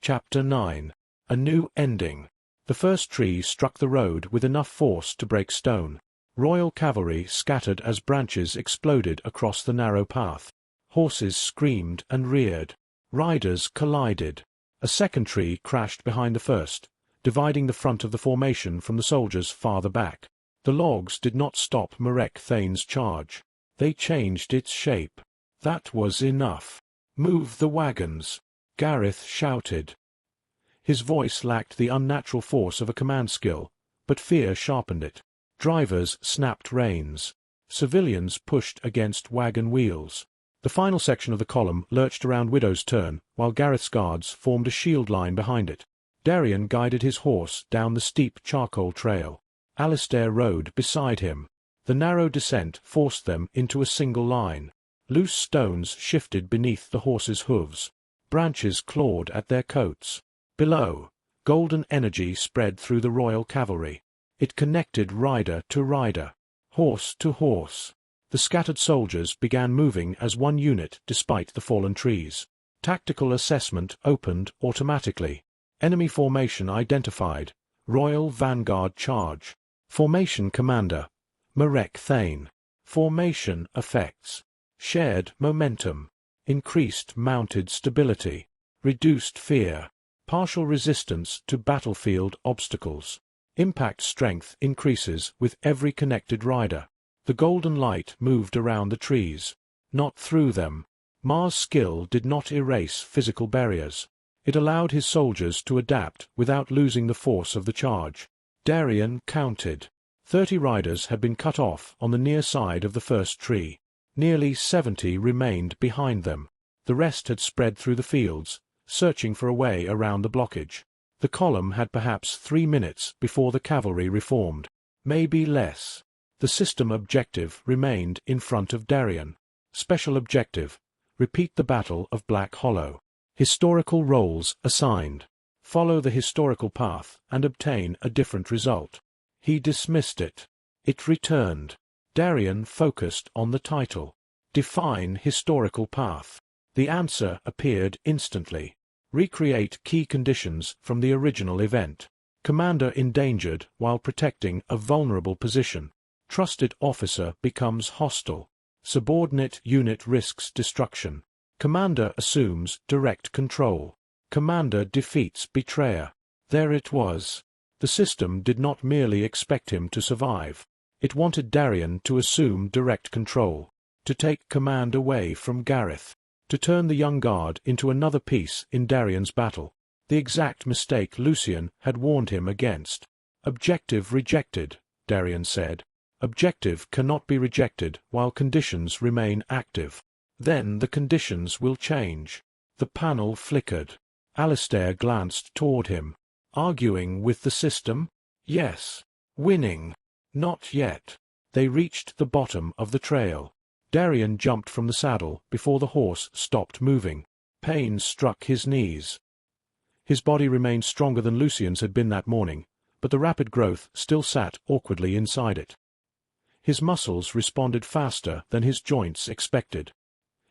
Chapter 9. A New Ending. The first tree struck the road with enough force to break stone. Royal cavalry scattered as branches exploded across the narrow path. Horses screamed and reared. Riders collided. A second tree crashed behind the first, dividing the front of the formation from the soldiers farther back. The logs did not stop Marrek Thane's charge. They changed its shape. That was enough. "Move the wagons," Gareth shouted. His voice lacked the unnatural force of a command skill, but fear sharpened it. Drivers snapped reins. Civilians pushed against wagon wheels. The final section of the column lurched around Widow's Turn, while Gareth's guards formed a shield line behind it. Darian guided his horse down the steep charcoal trail. Alistair rode beside him. The narrow descent forced them into a single line. Loose stones shifted beneath the horses' hooves. Branches clawed at their coats. Below, golden energy spread through the royal cavalry. It connected rider to rider, horse to horse. The scattered soldiers began moving as one unit despite the fallen trees. Tactical assessment opened automatically. Enemy formation identified. Royal Vanguard charge. Formation commander, Marrek Thane. Formation effects. Shared momentum. Increased mounted stability. Reduced fear. Partial resistance to battlefield obstacles. Impact strength increases with every connected rider. The golden light moved around the trees, not through them. Mar's skill did not erase physical barriers. It allowed his soldiers to adapt without losing the force of the charge. Darian counted. 30 riders had been cut off on the near side of the first tree. Nearly 70 remained behind them. The rest had spread through the fields, searching for a way around the blockage. The column had perhaps 3 minutes before the cavalry reformed. Maybe less. The system objective remained in front of Darian. Special objective: repeat the Battle of Black Hollow. Historical roles assigned. Follow the historical path and obtain a different result. He dismissed it. It returned. Darian focused on the title. Define historical path. The answer appeared instantly. Recreate key conditions from the original event. Commander endangered while protecting a vulnerable position. Trusted officer becomes hostile. Subordinate unit risks destruction. Commander assumes direct control. Commander defeats betrayer. There it was. The system did not merely expect him to survive. It wanted Darian to assume direct control, to take command away from Gareth, to turn the young guard into another piece in Darian's battle. The exact mistake Lucian had warned him against. Objective rejected, Darian said. Objective cannot be rejected while conditions remain active. Then the conditions will change. The panel flickered. Alistair glanced toward him. Arguing with the system? Yes. Winning? Not yet. They reached the bottom of the trail. Darian jumped from the saddle before the horse stopped moving. Pain struck his knees. His body remained stronger than Lucian's had been that morning, but the rapid growth still sat awkwardly inside it. His muscles responded faster than his joints expected.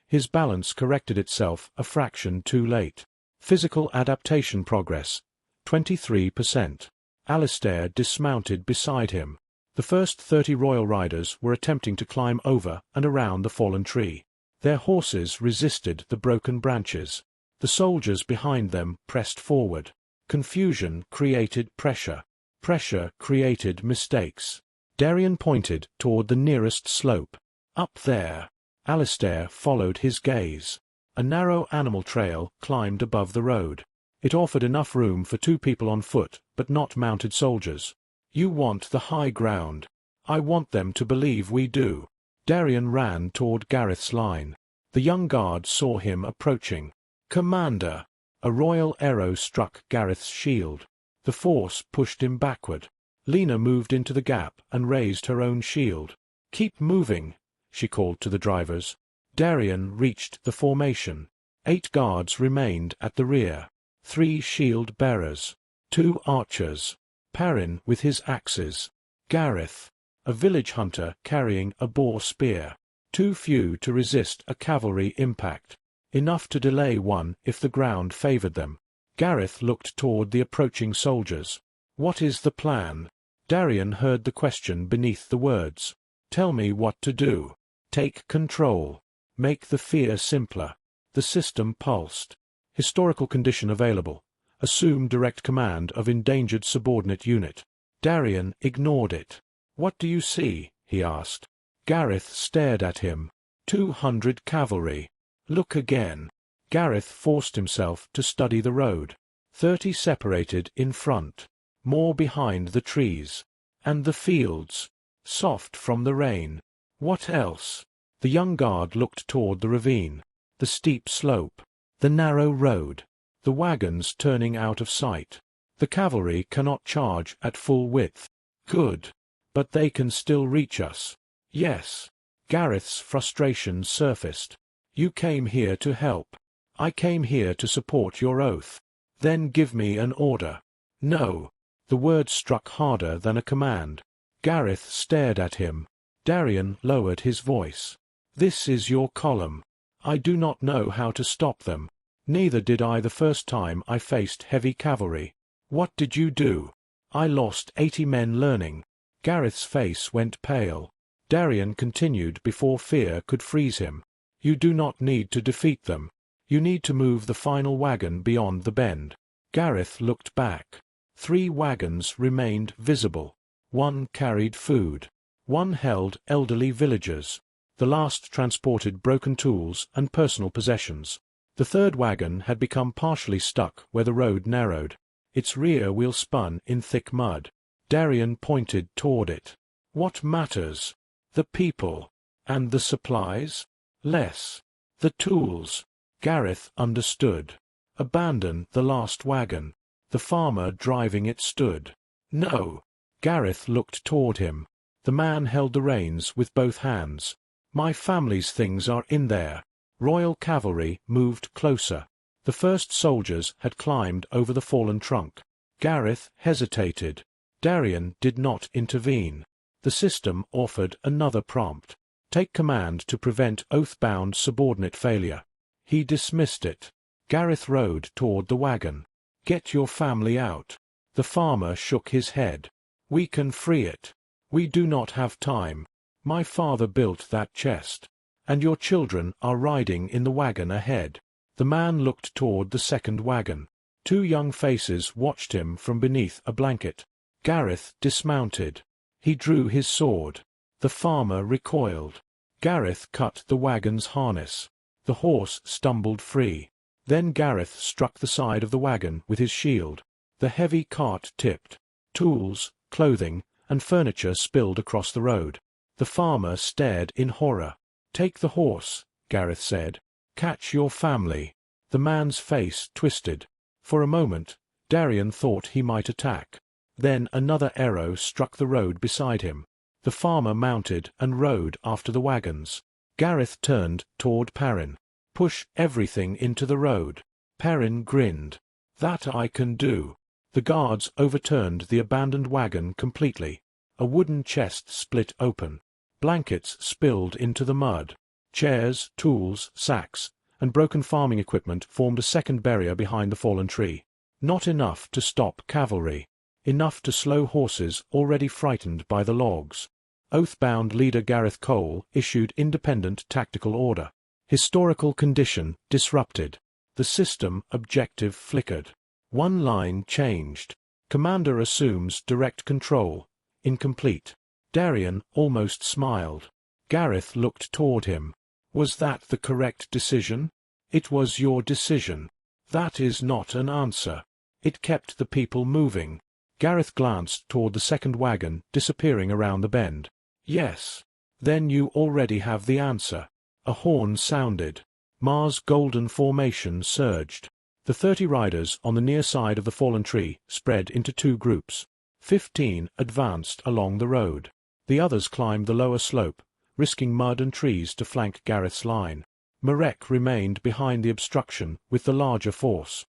His balance corrected itself a fraction too late. Physical adaptation progress, 23%. Alistair dismounted beside him. The first 30 royal riders were attempting to climb over and around the fallen tree. Their horses resisted the broken branches. The soldiers behind them pressed forward. Confusion created pressure. Pressure created mistakes. Darian pointed toward the nearest slope. Up there. Alistair followed his gaze. A narrow animal trail climbed above the road. It offered enough room for 2 people on foot, but not mounted soldiers. You want the high ground. I want them to believe we do. Darian ran toward Gareth's line. The young guard saw him approaching. Commander! A royal arrow struck Gareth's shield. The force pushed him backward. Lena moved into the gap and raised her own shield. Keep moving, she called to the drivers. Darian reached the formation. 8 guards remained at the rear. 3 shield bearers. 2 archers. Perrin with his axes. Gareth, a village hunter carrying a boar spear. Too few to resist a cavalry impact. Enough to delay one if the ground favored them. Gareth looked toward the approaching soldiers. "What is the plan?" Darian heard the question beneath the words. "Tell me what to do." "Take control. Make the fear simpler." The system pulsed. Historical condition available. Assume direct command of endangered subordinate unit. Darian ignored it. "What do you see?" he asked. Gareth stared at him. 200 cavalry. "Look again." Gareth forced himself to study the road. 30 separated in front. More behind the trees. And the fields. Soft from the rain. What else? The young guard looked toward the ravine. The steep slope. The narrow road. The wagons turning out of sight. The cavalry cannot charge at full width. Good. But they can still reach us. Yes. Gareth's frustration surfaced. "You came here to help. I came here to support your oath. Then give me an order." "No." The word struck harder than a command. Gareth stared at him. Darian lowered his voice. "This is your column. I do not know how to stop them. Neither did I the first time I faced heavy cavalry. What did you do?" "I lost 80 men learning." Gareth's face went pale. Darian continued before fear could freeze him. "You do not need to defeat them. You need to move the final wagon beyond the bend." Gareth looked back. 3 wagons remained visible. One carried food. One held elderly villagers. The last transported broken tools and personal possessions. The third wagon had become partially stuck where the road narrowed. Its rear wheel spun in thick mud. Darian pointed toward it. "What matters? The people. And the supplies? Less. The tools." Gareth understood. "Abandon the last wagon." The farmer driving it stood. "No." Gareth looked toward him. The man held the reins with both hands. "My family's things are in there." Royal cavalry moved closer. The first soldiers had climbed over the fallen trunk. Gareth hesitated. Darian did not intervene. The system offered another prompt. Take command to prevent oath-bound subordinate failure. He dismissed it. Gareth rode toward the wagon. "Get your family out." The farmer shook his head. "We can free it. We do not have time. My father built that chest. And your children are riding in the wagon ahead." The man looked toward the second wagon. 2 young faces watched him from beneath a blanket. Gareth dismounted. He drew his sword. The farmer recoiled. Gareth cut the wagon's harness. The horse stumbled free. Then Gareth struck the side of the wagon with his shield. The heavy cart tipped. Tools, clothing, and furniture spilled across the road. The farmer stared in horror. "Take the horse," Gareth said. "Catch your family." The man's face twisted. For a moment, Darian thought he might attack. Then another arrow struck the road beside him. The farmer mounted and rode after the wagons. Gareth turned toward Perrin. "Push everything into the road." Perrin grinned. "That I can do." The guards overturned the abandoned wagon completely. A wooden chest split open. Blankets spilled into the mud. Chairs, tools, sacks, and broken farming equipment formed a second barrier behind the fallen tree. Not enough to stop cavalry. Enough to slow horses already frightened by the logs. Oath-bound leader Gareth Cole issued independent tactical order. Historical condition disrupted. The system objective flickered. One line changed. Commander assumes direct control. Incomplete. Darian almost smiled. Gareth looked toward him. "Was that the correct decision?" "It was your decision." "That is not an answer." "It kept the people moving." Gareth glanced toward the second wagon disappearing around the bend. "Yes." "Then you already have the answer." A horn sounded. Mars' golden formation surged. The 30 riders on the near side of the fallen tree spread into 2 groups. 15 advanced along the road. The others climbed the lower slope, risking mud and trees to flank Gareth's line. Marrek remained behind the obstruction with the larger force.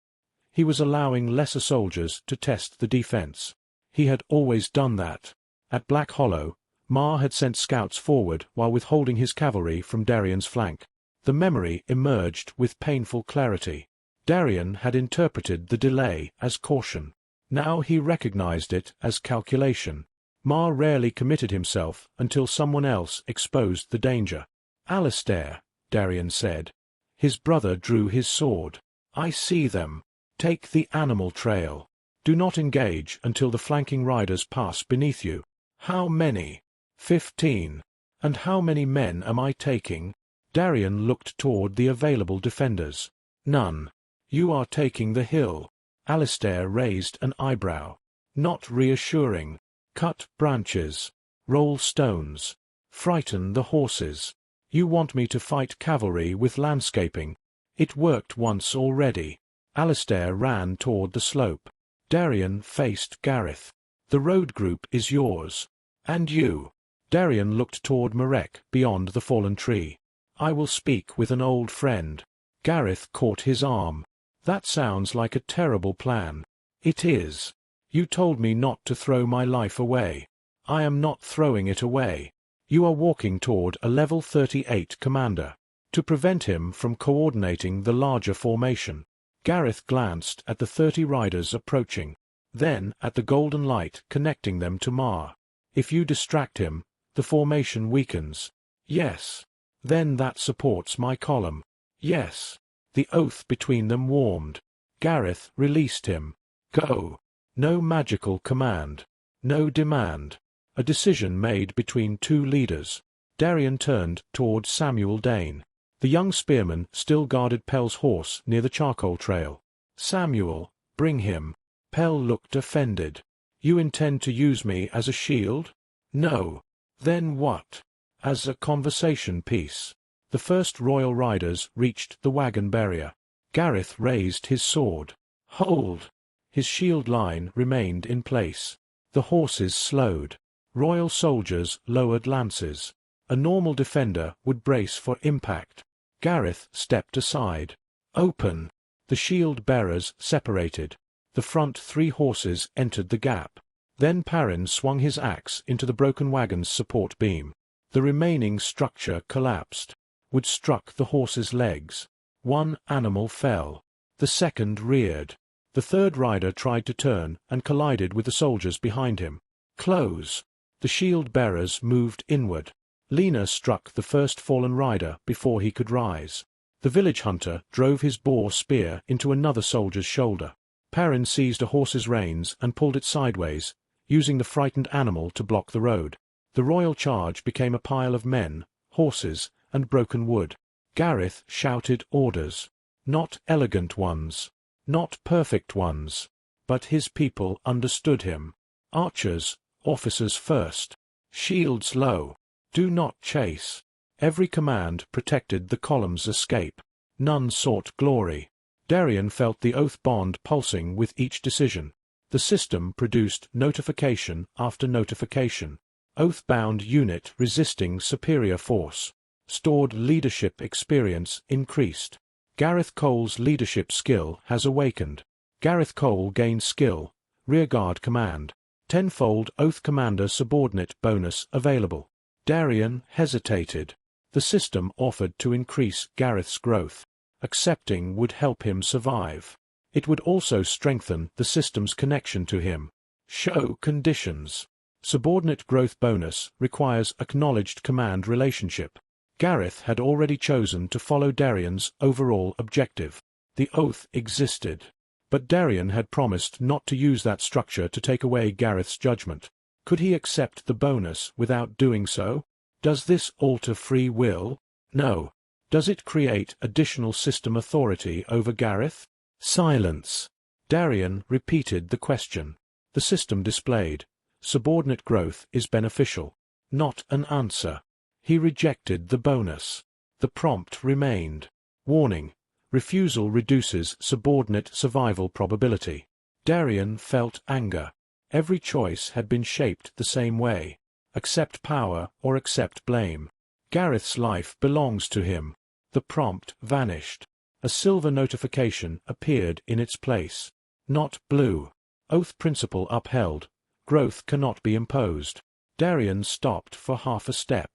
He was allowing lesser soldiers to test the defense. He had always done that. At Black Hollow, Mar had sent scouts forward while withholding his cavalry from Darian's flank. The memory emerged with painful clarity. Darien had interpreted the delay as caution. Now he recognized it as calculation. Mar rarely committed himself until someone else exposed the danger. "Alistair," Darien said. His brother drew his sword. "I see them. Take the animal trail. Do not engage until the flanking riders pass beneath you." "How many?" 15. "And how many men am I taking?" Darien looked toward the available defenders. "None." "You are taking the hill." Alistair raised an eyebrow. "Not reassuring. Cut branches. Roll stones. Frighten the horses. You want me to fight cavalry with landscaping. It worked once already." Alistair ran toward the slope. Darien faced Gareth. "The road group is yours. And you." Darien looked toward Marrek beyond the fallen tree. "I will speak with an old friend." Gareth caught his arm. "That sounds like a terrible plan." "It is. You told me not to throw my life away. I am not throwing it away. You are walking toward a level 38 commander. To prevent him from coordinating the larger formation." Gareth glanced at the 30 riders approaching, then at the golden light connecting them to Mar. "If you distract him, the formation weakens." "Yes." "Then that supports my column." "Yes." The oath between them warmed. Gareth released him. "Go." No magical command. No demand. A decision made between two leaders. Darien turned toward Samuel Dane. The young spearman still guarded Pell's horse near the charcoal trail. "Samuel, bring him." Pell looked offended. "You intend to use me as a shield?" "No." "Then what?" "As a conversation piece." The first royal riders reached the wagon barrier. Gareth raised his sword. "Hold!" His shield line remained in place. The horses slowed. Royal soldiers lowered lances. A normal defender would brace for impact. Gareth stepped aside. "Open!" The shield-bearers separated. The front 3 horses entered the gap. Then Perrin swung his axe into the broken wagon's support beam. The remaining structure collapsed. Wood struck the horse's legs. One animal fell. The second reared. The third rider tried to turn and collided with the soldiers behind him. "Close!" The shield-bearers moved inward. Lena struck the first fallen rider before he could rise. The village hunter drove his boar spear into another soldier's shoulder. Perrin seized a horse's reins and pulled it sideways, using the frightened animal to block the road. The royal charge became a pile of men, horses, and broken wood. Gareth shouted orders. Not elegant ones. Not perfect ones. But his people understood him. "Archers, officers first. Shields low. Do not chase." Every command protected the column's escape. None sought glory. Darien felt the oath bond pulsing with each decision. The system produced notification after notification. Oath-bound unit resisting superior force. Stored leadership experience increased. Gareth Cole's leadership skill has awakened. Gareth Cole gained skill. Rearguard command. Tenfold Oath Commander subordinate bonus available. Darien hesitated. The system offered to increase Gareth's growth. Accepting would help him survive. It would also strengthen the system's connection to him. Show conditions. Subordinate growth bonus requires acknowledged command relationship. Gareth had already chosen to follow Darien's overall objective. The oath existed. But Darien had promised not to use that structure to take away Gareth's judgment. Could he accept the bonus without doing so? Does this alter free will? No. Does it create additional system authority over Gareth? Silence. Darien repeated the question. The system displayed. Subordinate growth is beneficial. Not an answer. He rejected the bonus. The prompt remained. Warning. Refusal reduces subordinate survival probability. Darien felt anger. Every choice had been shaped the same way. Accept power or accept blame. Gareth's life belongs to him. The prompt vanished. A silver notification appeared in its place. Not blue. Oath principle upheld. Growth cannot be imposed. Darien stopped for half a step.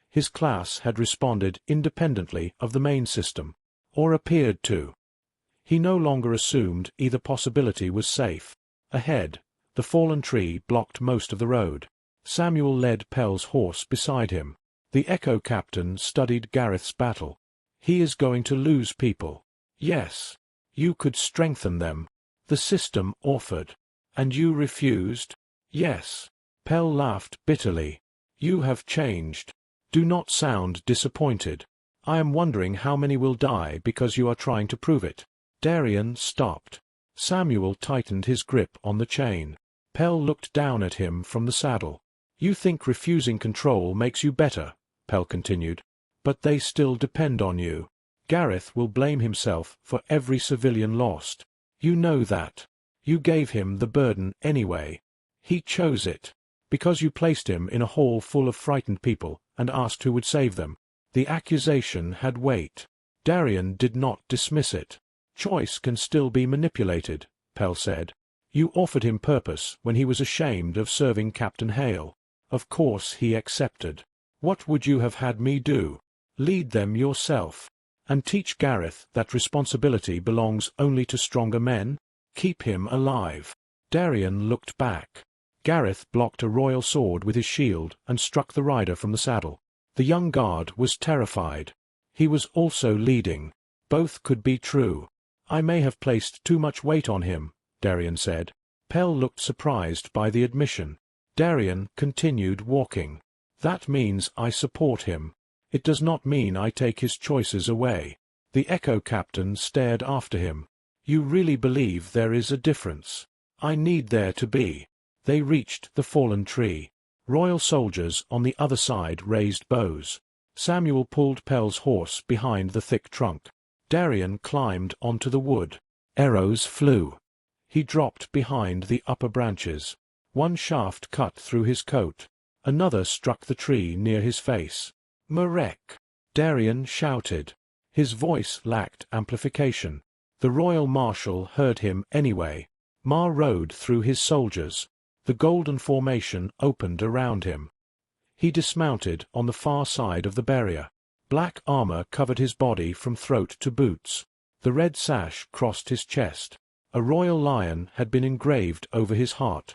His class had responded independently of the main system, or appeared to. He no longer assumed either possibility was safe. Ahead, the fallen tree blocked most of the road. Samuel led Pell's horse beside him. The Echo captain studied Gareth's battle. He is going to lose people. Yes. You could strengthen them. The system offered. And you refused? Yes. Pell laughed bitterly. You have changed. Do not sound disappointed. I am wondering how many will die because you are trying to prove it. Darian stopped. Samuel tightened his grip on the chain. Pell looked down at him from the saddle. You think refusing control makes you better, Pell continued. But they still depend on you. Gareth will blame himself for every civilian lost. You know that. You gave him the burden anyway. He chose it. Because you placed him in a hall full of frightened people and asked who would save them. The accusation had weight. Darian did not dismiss it. Choice can still be manipulated, Pell said. You offered him purpose when he was ashamed of serving Captain Hale. Of course he accepted. What would you have had me do? Lead them yourself. And teach Gareth that responsibility belongs only to stronger men? Keep him alive. Darian looked back. Gareth blocked a royal sword with his shield and struck the rider from the saddle. The young guard was terrified. He was also leading. Both could be true. I may have placed too much weight on him, Darian said. Pell looked surprised by the admission. Darian continued walking. That means I support him. It does not mean I take his choices away. The Echo captain stared after him. You really believe there is a difference? I need there to be. They reached the fallen tree. Royal soldiers on the other side raised bows. Samuel pulled Pell's horse behind the thick trunk. Darian climbed onto the wood. Arrows flew. He dropped behind the upper branches. One shaft cut through his coat. Another struck the tree near his face. Marrek! Darian shouted. His voice lacked amplification. The royal marshal heard him anyway. Mar rode through his soldiers. The golden formation opened around him. He dismounted on the far side of the barrier. Black armor covered his body from throat to boots. The red sash crossed his chest. A royal lion had been engraved over his heart.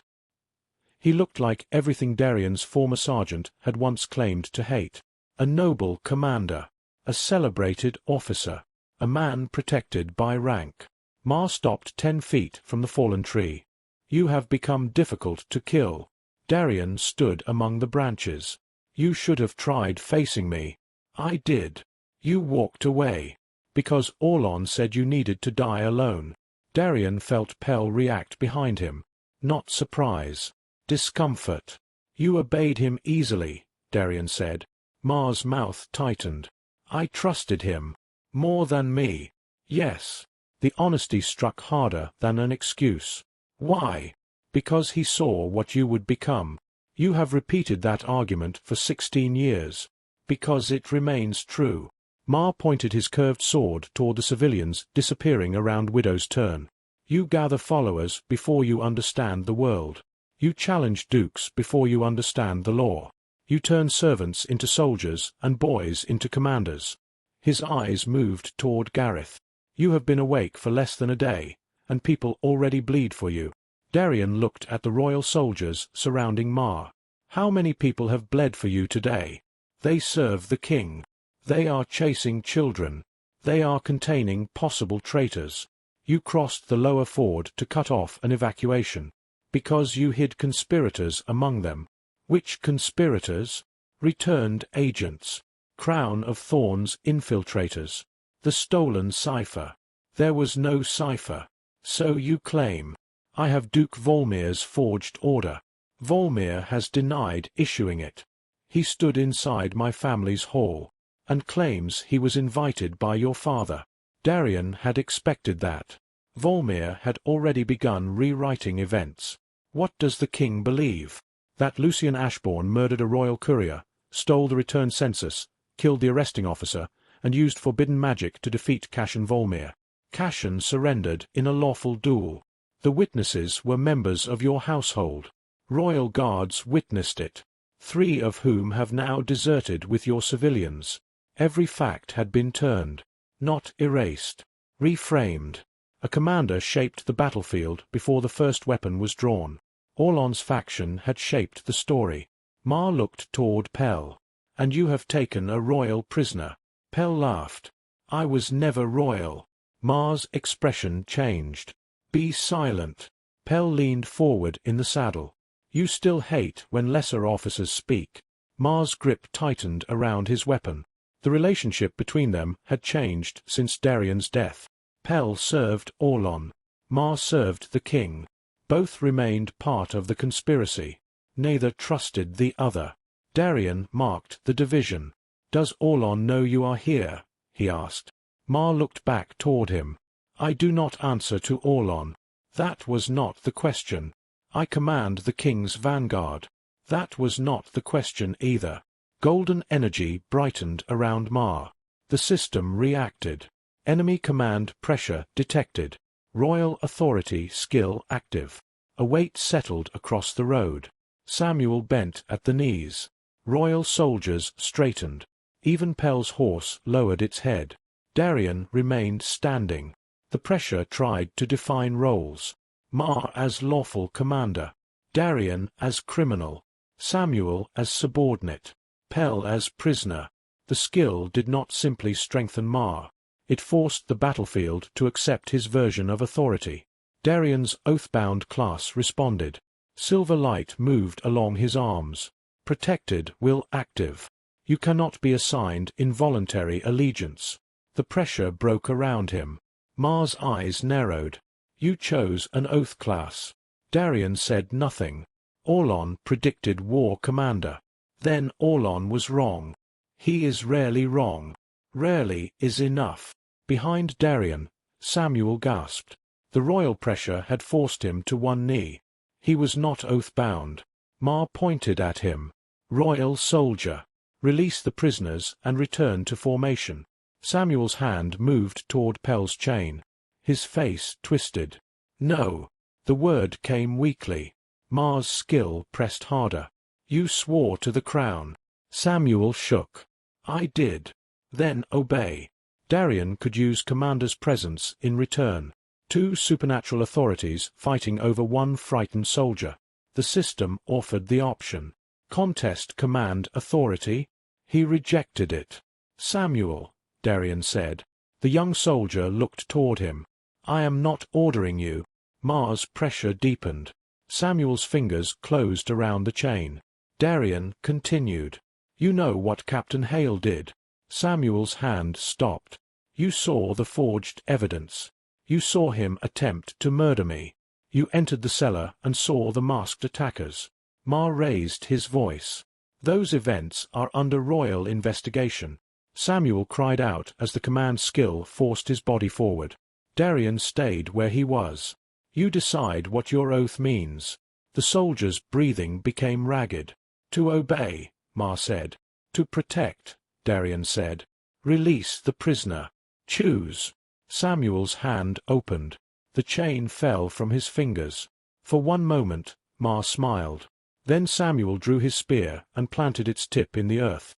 He looked like everything Darian's former sergeant had once claimed to hate. A noble commander. A celebrated officer. A man protected by rank. Mar stopped 10 feet from the fallen tree. You have become difficult to kill. Darian stood among the branches. You should have tried facing me. I did. You walked away. Because Orlon said you needed to die alone. Darian felt Pell react behind him. Not surprise. Discomfort. You obeyed him easily, Darian said. Mar's mouth tightened. I trusted him. More than me. Yes. The honesty struck harder than an excuse. Why? Because he saw what you would become. You have repeated that argument for 16 years. Because it remains true. Mar pointed his curved sword toward the civilians disappearing around Widow's Turn. You gather followers before you understand the world. You challenge dukes before you understand the law. You turn servants into soldiers and boys into commanders. His eyes moved toward Gareth. You have been awake for less than a day, and people already bleed for you. Darian looked at the royal soldiers surrounding Mar. How many people have bled for you today? They serve the king. They are chasing children. They are containing possible traitors. You crossed the lower ford to cut off an evacuation. Because you hid conspirators among them. Which conspirators? Returned agents. Crown of Thorns infiltrators. The stolen cipher. There was no cipher. So you claim. I have Duke Volmir's forged order. Volmir has denied issuing it. He stood inside my family's hall, and claims he was invited by your father. Darian had expected that. Volmir had already begun rewriting events. What does the king believe? That Lucian Ashbourne murdered a royal courier, stole the return census, killed the arresting officer, and used forbidden magic to defeat Cashan Volmir. Cashan surrendered in a lawful duel. The witnesses were members of your household. Royal guards witnessed it, 3 of whom have now deserted with your civilians. Every fact had been turned, not erased, reframed. A commander shaped the battlefield before the first weapon was drawn. Orlon's faction had shaped the story. Mar looked toward Pell. "And you have taken a royal prisoner." Pell laughed. "I was never royal." Mar's expression changed. "Be silent." Pell leaned forward in the saddle. "You still hate when lesser officers speak." Mar's grip tightened around his weapon. The relationship between them had changed since Darian's death. Pell served Orlon. Mar served the king. Both remained part of the conspiracy. Neither trusted the other. Darian marked the division. "Does Orlon know you are here?" he asked. Mar looked back toward him. "I do not answer to Orlon." "That was not the question." "I command the king's vanguard." "That was not the question either." Golden energy brightened around Mar. The system reacted. Enemy command pressure detected. Royal authority skill active. A weight settled across the road. Samuel bent at the knees. Royal soldiers straightened. Even Pell's horse lowered its head. Darian remained standing. The pressure tried to define roles. Mar as lawful commander. Darian as criminal. Samuel as subordinate. Pell as prisoner. The skill did not simply strengthen Mar. It forced the battlefield to accept his version of authority. Darian's oath-bound class responded. Silver light moved along his arms. Protected will active. You cannot be assigned involuntary allegiance. The pressure broke around him. Mar's eyes narrowed. You chose an oath class. Darian said nothing. Orlon predicted war commander. Then Orlon was wrong. He is rarely wrong. Rarely is enough. Behind Darian, Samuel gasped. The royal pressure had forced him to one knee. He was not oath-bound. Mar pointed at him. "Royal soldier. Release the prisoners and return to formation." Samuel's hand moved toward Pell's chain. His face twisted. "No." The word came weakly. Mar's skill pressed harder. "You swore to the crown." Samuel shook. "I did." "Then obey." Darian could use commander's presence in return. Two supernatural authorities fighting over one frightened soldier. The system offered the option. Contest command authority? He rejected it. "Samuel," Darian said. The young soldier looked toward him. "I am not ordering you." Mar's pressure deepened. Samuel's fingers closed around the chain. Darian continued. "You know what Captain Hale did." Samuel's hand stopped. "You saw the forged evidence. You saw him attempt to murder me. You entered the cellar and saw the masked attackers." Mar raised his voice. "Those events are under royal investigation." Samuel cried out as the command skill forced his body forward. Darian stayed where he was. "You decide what your oath means." The soldier's breathing became ragged. "To obey," Mar said. "To protect," Darian said. "Release the prisoner. Choose." Samuel's hand opened. The chain fell from his fingers. For one moment, Mar smiled. Then Samuel drew his spear and planted its tip in the earth.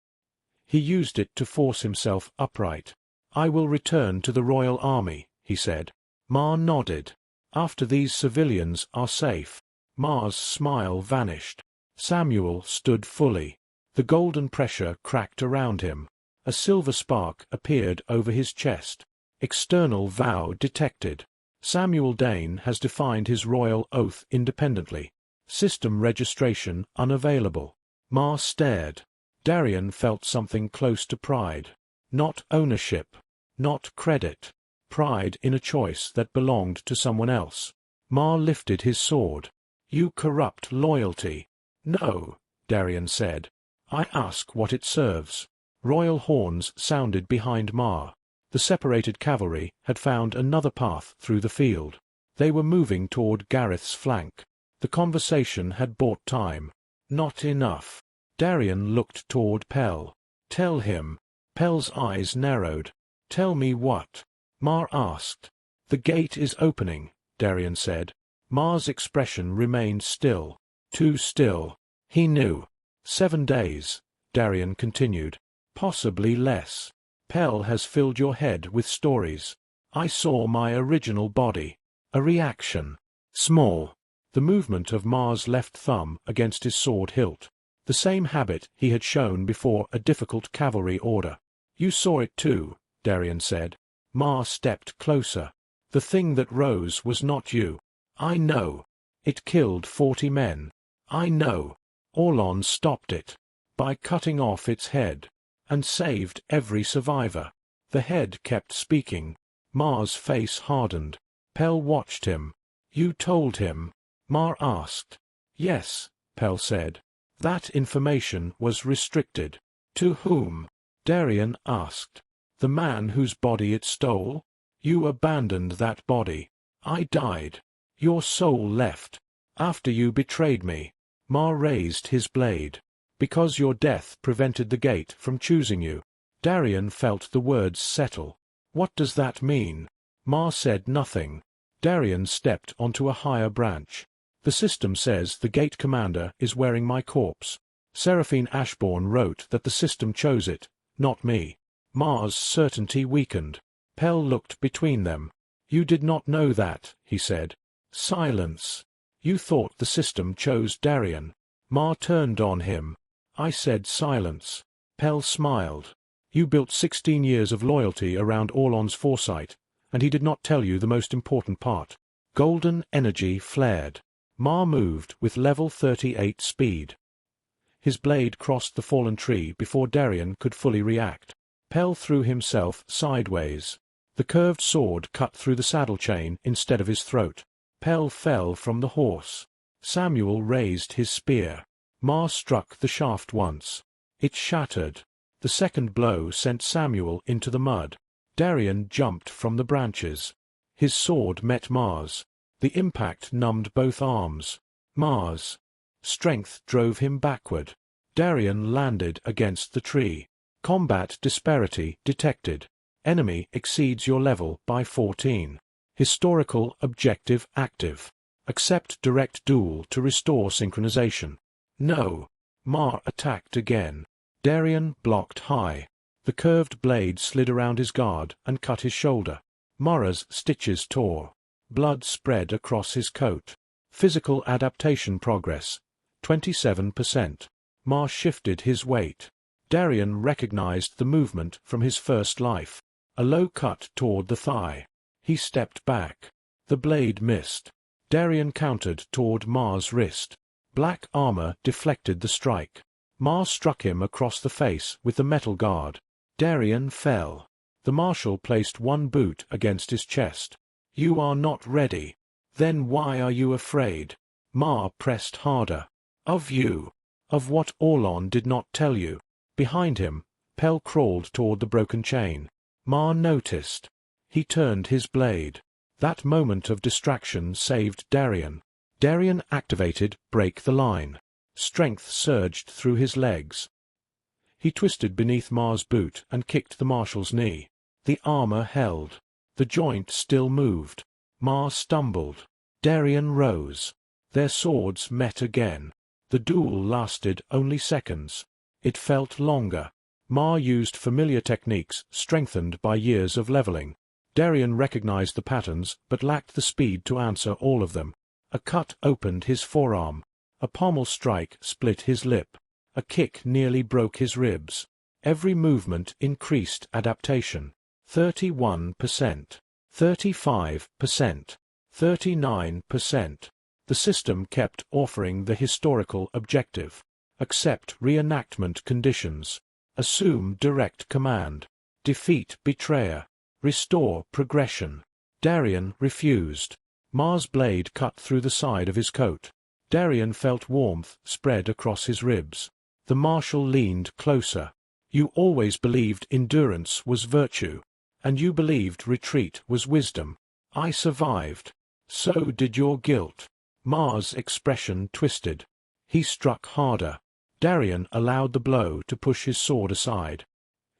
He used it to force himself upright. "I will return to the royal army," he said. Mar nodded. "After these civilians are safe." Mar's smile vanished. Samuel stood fully. The golden pressure cracked around him. A silver spark appeared over his chest. External vow detected. Samuel Dane has defined his royal oath independently. System registration unavailable. Mar stared. Darian felt something close to pride. Not ownership. Not credit. Pride in a choice that belonged to someone else. Mar lifted his sword. "You corrupt loyalty." "No," Darian said. "I ask what it serves." Royal horns sounded behind Mar. The separated cavalry had found another path through the field. They were moving toward Gareth's flank. The conversation had bought time. Not enough. Darian looked toward Pell. "Tell him." Pell's eyes narrowed. "Tell me what?" Mar asked. "The gate is opening," Darian said. Mar's expression remained still. Too still. He knew. 7 days, Darian continued. Possibly less. Pell has filled your head with stories. I saw my original body. A reaction. Small. The movement of Mar's left thumb against his sword hilt. The same habit he had shown before a difficult cavalry order. You saw it too, Darien said. Mar stepped closer. The thing that rose was not you. I know. It killed 40 men. I know. Orlon stopped it. By cutting off its head. And saved every survivor. The head kept speaking. Mar's face hardened. Pell watched him. You told him? Mar asked. Yes, Pell said. That information was restricted. To whom? Darien asked. The man whose body it stole? You abandoned that body. I died. Your soul left. After you betrayed me. Mar raised his blade. Because your death prevented the gate from choosing you. Darien felt the words settle. What does that mean? Mar said nothing. Darien stepped onto a higher branch. The system says the gate commander is wearing my corpse. Seraphine Ashbourne wrote that the system chose it, not me. Mar's certainty weakened. Pell looked between them. You did not know that, he said. Silence. You thought the system chose Darien. Mar turned on him. I said silence. Pell smiled. You built 16 years of loyalty around Orlon's foresight, and he did not tell you the most important part. Golden energy flared. Mar moved with level 38 speed. His blade crossed the fallen tree before Darien could fully react. Pell threw himself sideways. The curved sword cut through the saddle chain instead of his throat. Pell fell from the horse. Samuel raised his spear. Mar struck the shaft once. It shattered. The second blow sent Samuel into the mud. Darien jumped from the branches. His sword met Mar's. The impact numbed both arms. Mar's strength drove him backward. Darien landed against the tree. Combat disparity detected. Enemy exceeds your level by 14. Historical objective active. Accept direct duel to restore synchronization. No. Mar attacked again. Darien blocked high. The curved blade slid around his guard and cut his shoulder. Mara's stitches tore. Blood spread across his coat. Physical adaptation progress. 27%. Mar shifted his weight. Darien recognized the movement from his first life. A low cut toward the thigh. He stepped back. The blade missed. Darien countered toward Mar's wrist. Black armor deflected the strike. Mar struck him across the face with the metal guard. Darien fell. The marshal placed one boot against his chest. You are not ready. Then why are you afraid? Mar pressed harder. Of you. Of what Orlon did not tell you. Behind him, Pell crawled toward the broken chain. Mar noticed. He turned his blade. That moment of distraction saved Darien. Darien activated Break the Line. Strength surged through his legs. He twisted beneath Mar's boot and kicked the marshal's knee. The armor held. The joint still moved. Mar stumbled. Darien rose. Their swords met again. The duel lasted only seconds. It felt longer. Mar used familiar techniques strengthened by years of leveling. Darien recognized the patterns but lacked the speed to answer all of them. A cut opened his forearm. A pommel strike split his lip. A kick nearly broke his ribs. Every movement increased adaptation. 31%. 35%. 39%. The system kept offering the historical objective. Accept reenactment conditions. Assume direct command. Defeat betrayer. Restore progression. Darien refused. Mar's blade cut through the side of his coat. Darien felt warmth spread across his ribs. The marshal leaned closer. You always believed endurance was virtue. And you believed retreat was wisdom. I survived. So did your guilt. Mar's expression twisted. He struck harder. Darien allowed the blow to push his sword aside.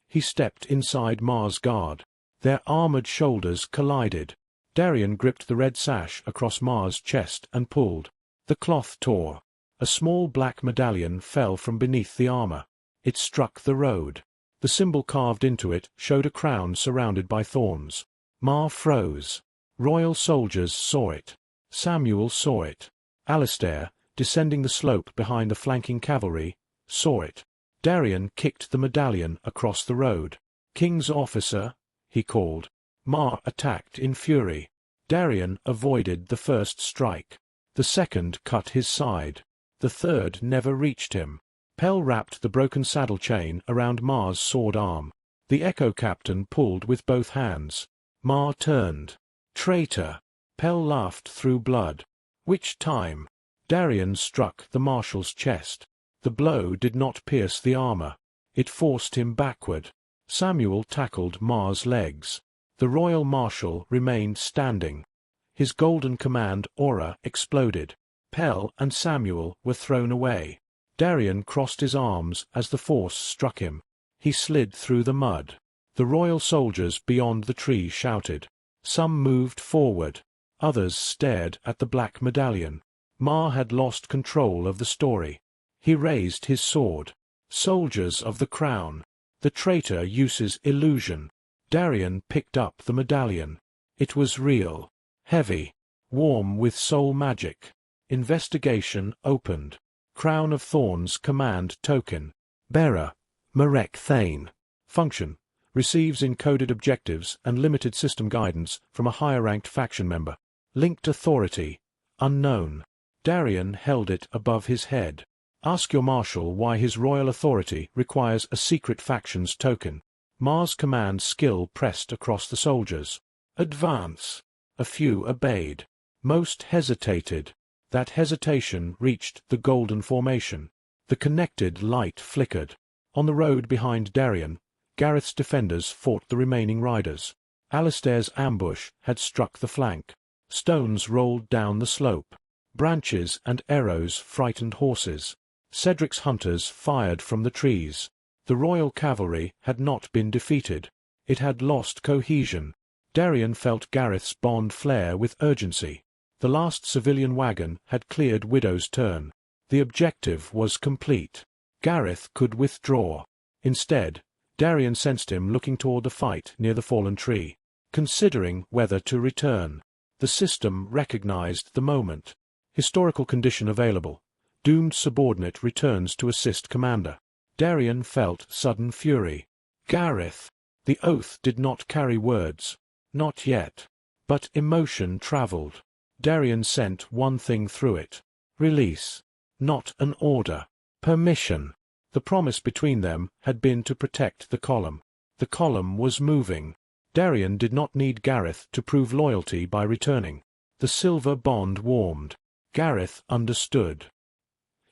He stepped inside Mar's guard. Their armored shoulders collided. Darien gripped the red sash across Mar's chest and pulled. The cloth tore. A small black medallion fell from beneath the armor. It struck the road. The symbol carved into it showed a crown surrounded by thorns. Mar froze. Royal soldiers saw it. Samuel saw it. Alastair, descending the slope behind the flanking cavalry, saw it. Darien kicked the medallion across the road. "King's officer," he called. Mar attacked in fury. Darien avoided the first strike. The second cut his side. The third never reached him. Pell wrapped the broken saddle chain around Mar's sword arm. The Echo captain pulled with both hands. Mar turned. "Traitor!" Pell laughed through blood. "Which time?" Darien struck the marshal's chest. The blow did not pierce the armor. It forced him backward. Samuel tackled Mar's legs. The royal marshal remained standing. His golden command aura exploded. Pell and Samuel were thrown away. Darien crossed his arms as the force struck him. He slid through the mud. The royal soldiers beyond the tree shouted. Some moved forward. Others stared at the black medallion. Mar had lost control of the story. He raised his sword. "Soldiers of the crown. The traitor uses illusion." Darien picked up the medallion. It was real. Heavy. Warm with soul magic. Investigation opened. Crown of Thorns command token. Bearer: Marrek Thane. Function: receives encoded objectives and limited system guidance from a higher-ranked faction member. Linked authority: unknown. Darien held it above his head. "Ask your marshal why his royal authority requires a secret faction's token." Mar's command skill pressed across the soldiers. "Advance." A few obeyed. Most hesitated. That hesitation reached the golden formation. The connected light flickered. On the road behind Darien, Gareth's defenders fought the remaining riders. Alastair's ambush had struck the flank. Stones rolled down the slope. Branches and arrows frightened horses. Cedric's hunters fired from the trees. The royal cavalry had not been defeated. It had lost cohesion. Darien felt Gareth's bond flare with urgency. The last civilian wagon had cleared Widow's Turn. The objective was complete. Gareth could withdraw. Instead, Darien sensed him looking toward the fight near the fallen tree, considering whether to return. The system recognized the moment. Historical condition available. Doomed subordinate returns to assist commander. Darien felt sudden fury. Gareth! The oath did not carry words. Not yet. But emotion traveled. Darien sent one thing through it. Release. Not an order. Permission. The promise between them had been to protect the column. The column was moving. Darien did not need Gareth to prove loyalty by returning. The silver bond warmed. Gareth understood.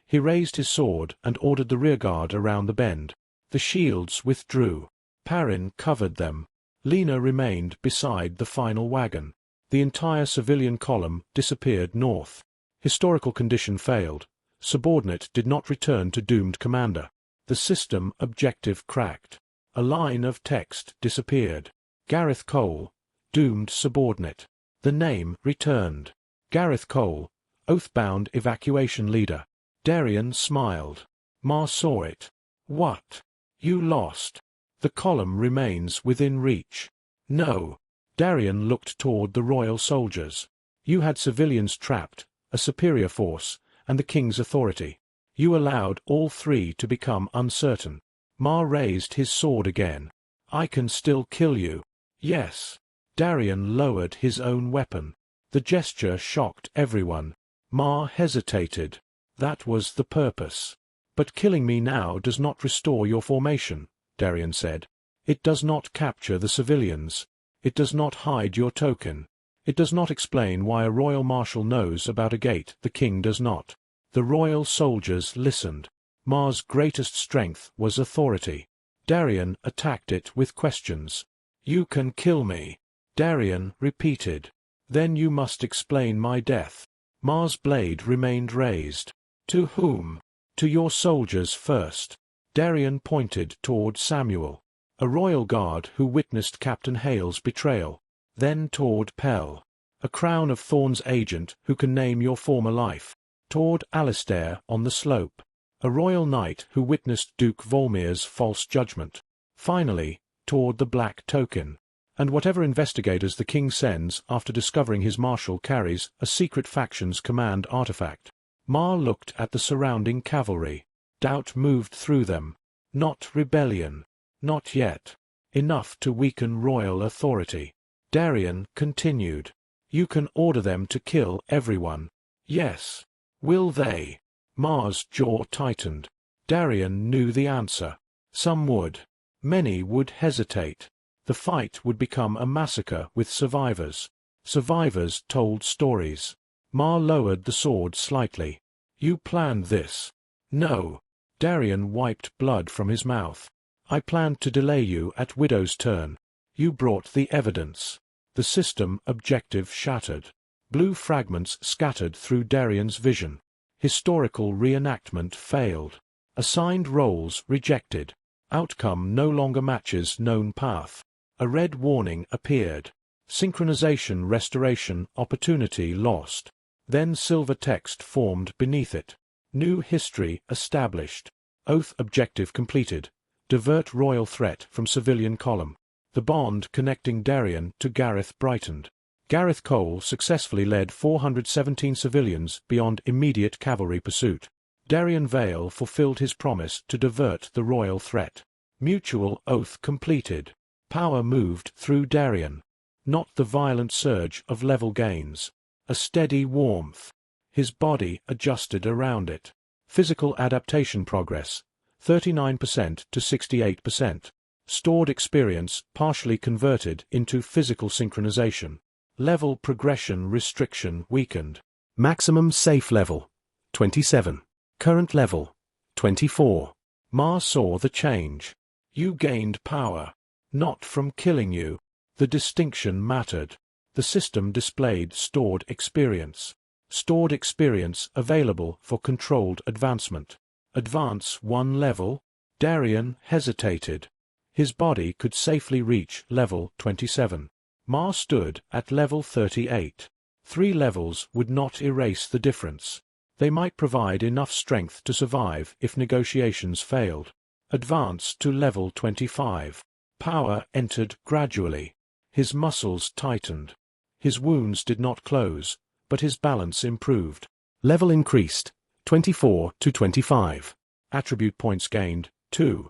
He raised his sword and ordered the rearguard around the bend. The shields withdrew. Perrin covered them. Lena remained beside the final wagon. The entire civilian column disappeared north. Historical condition failed. Subordinate did not return to doomed commander. The system objective cracked. A line of text disappeared. Gareth Cole, doomed subordinate. The name returned. Gareth Cole, oath-bound evacuation leader. Darien smiled. Mar saw it. What? You lost. The column remains within reach. No. Darien looked toward the royal soldiers. You had civilians trapped, a superior force, and the king's authority. You allowed all three to become uncertain. Mar raised his sword again. I can still kill you. Yes. Darien lowered his own weapon. The gesture shocked everyone. Mar hesitated. That was the purpose. But killing me now does not restore your formation, Darien said. It does not capture the civilians. It does not hide your token. It does not explain why a royal marshal knows about a gate the king does not. The royal soldiers listened. Mar's greatest strength was authority. Darien attacked it with questions. You can kill me. Darien repeated. Then you must explain my death. Mar's blade remained raised. To whom? To your soldiers first. Darien pointed toward Samuel, a royal guard who witnessed Captain Hale's betrayal. Then toward Pell, a Crown of Thorns agent who can name your former life. Toward Alastair on the slope, a royal knight who witnessed Duke Volmir's false judgment. Finally, toward the Black Token, And whatever investigators the king sends after discovering his marshal carries a secret faction's command artifact. Mar looked at the surrounding cavalry. Doubt moved through them. Not rebellion. Not yet. Enough to weaken royal authority. Darien continued. You can order them to kill everyone. Yes. Will they? Mar's jaw tightened. Darien knew the answer. Some would. Many would hesitate. The fight would become a massacre with survivors. Survivors told stories. Mar lowered the sword slightly. You planned this. No. Darien wiped blood from his mouth. I planned to delay you at Widow's turn. You brought the evidence. The system objective shattered. Blue fragments scattered through Darien's vision. Historical reenactment failed. Assigned roles rejected. Outcome no longer matches known path. A red warning appeared. Synchronization restoration opportunity lost. Then silver text formed beneath it. New history established. Oath objective completed. Divert royal threat from civilian column. The bond connecting Darien to Gareth brightened. Gareth Cole successfully led 417 civilians beyond immediate cavalry pursuit. Darien Vale fulfilled his promise to divert the royal threat. Mutual oath completed. Power moved through Darien. Not the violent surge of level gains. A steady warmth. His body adjusted around it. Physical adaptation progress. 39% to 68%. Stored experience partially converted into physical synchronization. Level progression restriction weakened. Maximum safe level. 27. Current level. 24. Mar saw the change. You gained power. Not from killing you. The distinction mattered. The system displayed stored experience. Stored experience available for controlled advancement. Advance one level. Darien hesitated. His body could safely reach level 27. Mar stood at level 38. 3 levels would not erase the difference. They might provide enough strength to survive if negotiations failed. Advance to level 25. Power entered gradually. His muscles tightened. His wounds did not close, but his balance improved. Level increased. 24 to 25. Attribute points gained, 2.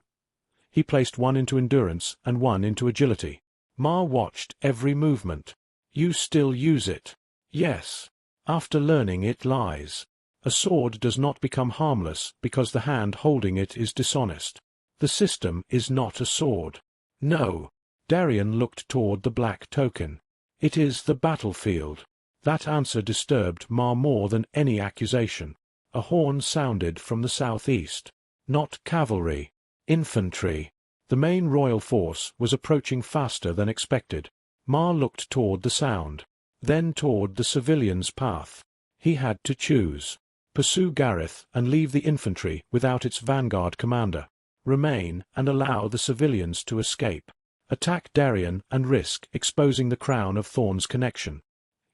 He placed 1 into endurance and 1 into agility. Mar watched every movement. You still use it? Yes. After learning it lies. A sword does not become harmless because the hand holding it is dishonest. The system is not a sword. No. Darien looked toward the black token. It is the battlefield. That answer disturbed Mar more than any accusation. A horn sounded from the southeast. Not cavalry. Infantry. The main royal force was approaching faster than expected. Mar looked toward the sound. Then toward the civilians' path. He had to choose. Pursue Gareth and leave the infantry without its vanguard commander. Remain and allow the civilians to escape. Attack Darien and risk exposing the crown of thorns connection.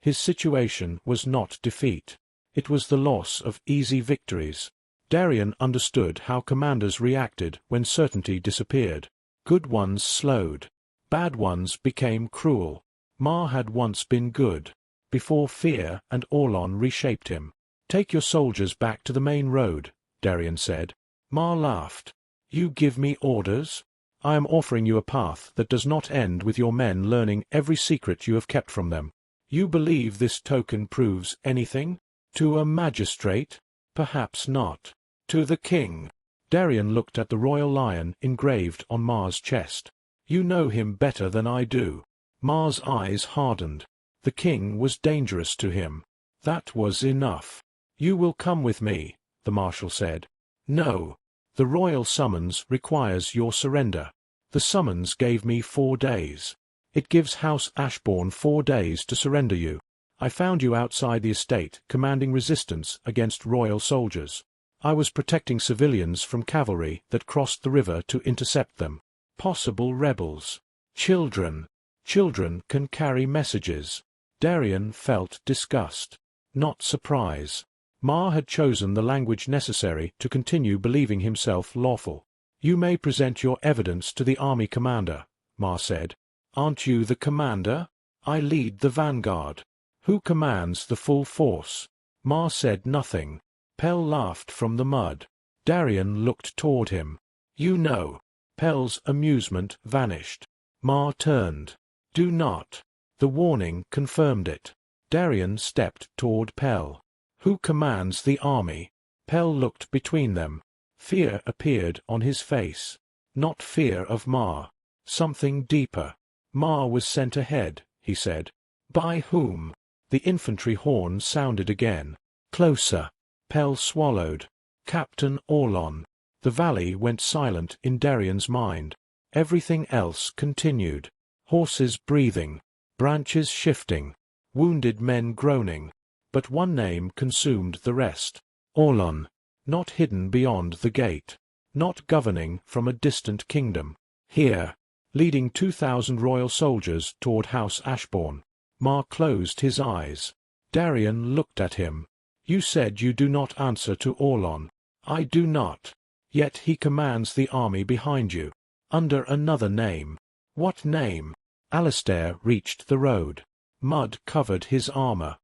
His situation was not defeat. It was the loss of easy victories. Darien understood how commanders reacted when certainty disappeared. Good ones slowed. Bad ones became cruel. Mar had once been good. Before fear and Orlon reshaped him. Take your soldiers back to the main road, Darien said. Mar laughed. You give me orders? I am offering you a path that does not end with your men learning every secret you have kept from them. You believe this token proves anything? To a magistrate? Perhaps not. To the king. Darien looked at the royal lion engraved on Mar's chest. You know him better than I do. Mar's eyes hardened. The king was dangerous to him. That was enough. You will come with me, the marshal said. No. The royal summons requires your surrender. The summons gave me 4 days. It gives House Ashbourne 4 days to surrender you. I found you outside the estate commanding resistance against royal soldiers. I was protecting civilians from cavalry that crossed the river to intercept them. Possible rebels. Children. Children can carry messages. Darien felt disgust, not surprise. Mar had chosen the language necessary to continue believing himself lawful. You may present your evidence to the army commander, Mar said. Aren't you the commander? I lead the vanguard. Who commands the full force? Mar said nothing. Pell laughed from the mud. Darien looked toward him. You know. Pell's amusement vanished. Mar turned. Do not. The warning confirmed it. Darien stepped toward Pell. Who commands the army? Pell looked between them. Fear appeared on his face. Not fear of Mar. Something deeper. Mar was sent ahead, he said. By whom? The infantry horn sounded again. Closer. Pell swallowed. Captain Orlon. The valley went silent in Darien's mind. Everything else continued. Horses breathing. Branches shifting. Wounded men groaning. But one name consumed the rest. Orlon. Not hidden beyond the gate. Not governing from a distant kingdom. Here. Leading 2,000 royal soldiers toward House Ashbourne. Mar closed his eyes. Darien looked at him. You said you do not answer to Orlon. I do not. Yet he commands the army behind you. Under another name. What name? Alistair reached the road. Mud covered his armor.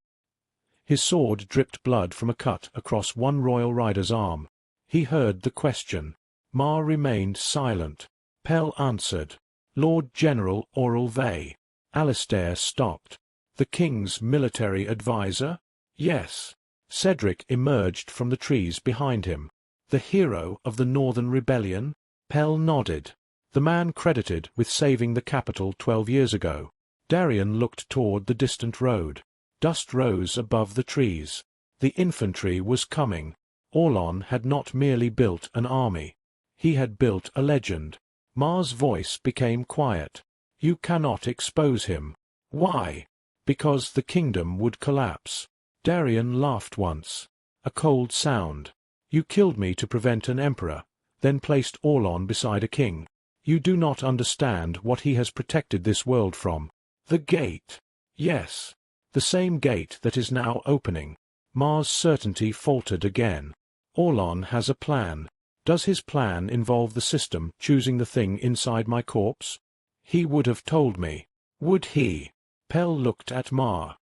His sword dripped blood from a cut across one royal rider's arm. He heard the question. Mar remained silent. Pell answered. Lord General Orelvay. Alistair stopped. The king's military adviser? Yes. Cedric emerged from the trees behind him. The hero of the Northern Rebellion? Pell nodded. The man credited with saving the capital 12 years ago. Darien looked toward the distant road. Dust rose above the trees. The infantry was coming. Orlon had not merely built an army. He had built a legend. Mar's voice became quiet. You cannot expose him. Why? Because the kingdom would collapse. Darien laughed once. A cold sound. You killed me to prevent an emperor, then placed Orlon beside a king. You do not understand what he has protected this world from. The gate. Yes. The same gate that is now opening. Mar's certainty faltered again. Orlon has a plan. Does his plan involve the system choosing the thing inside my corpse? He would have told me. Would he? Pell looked at Mar.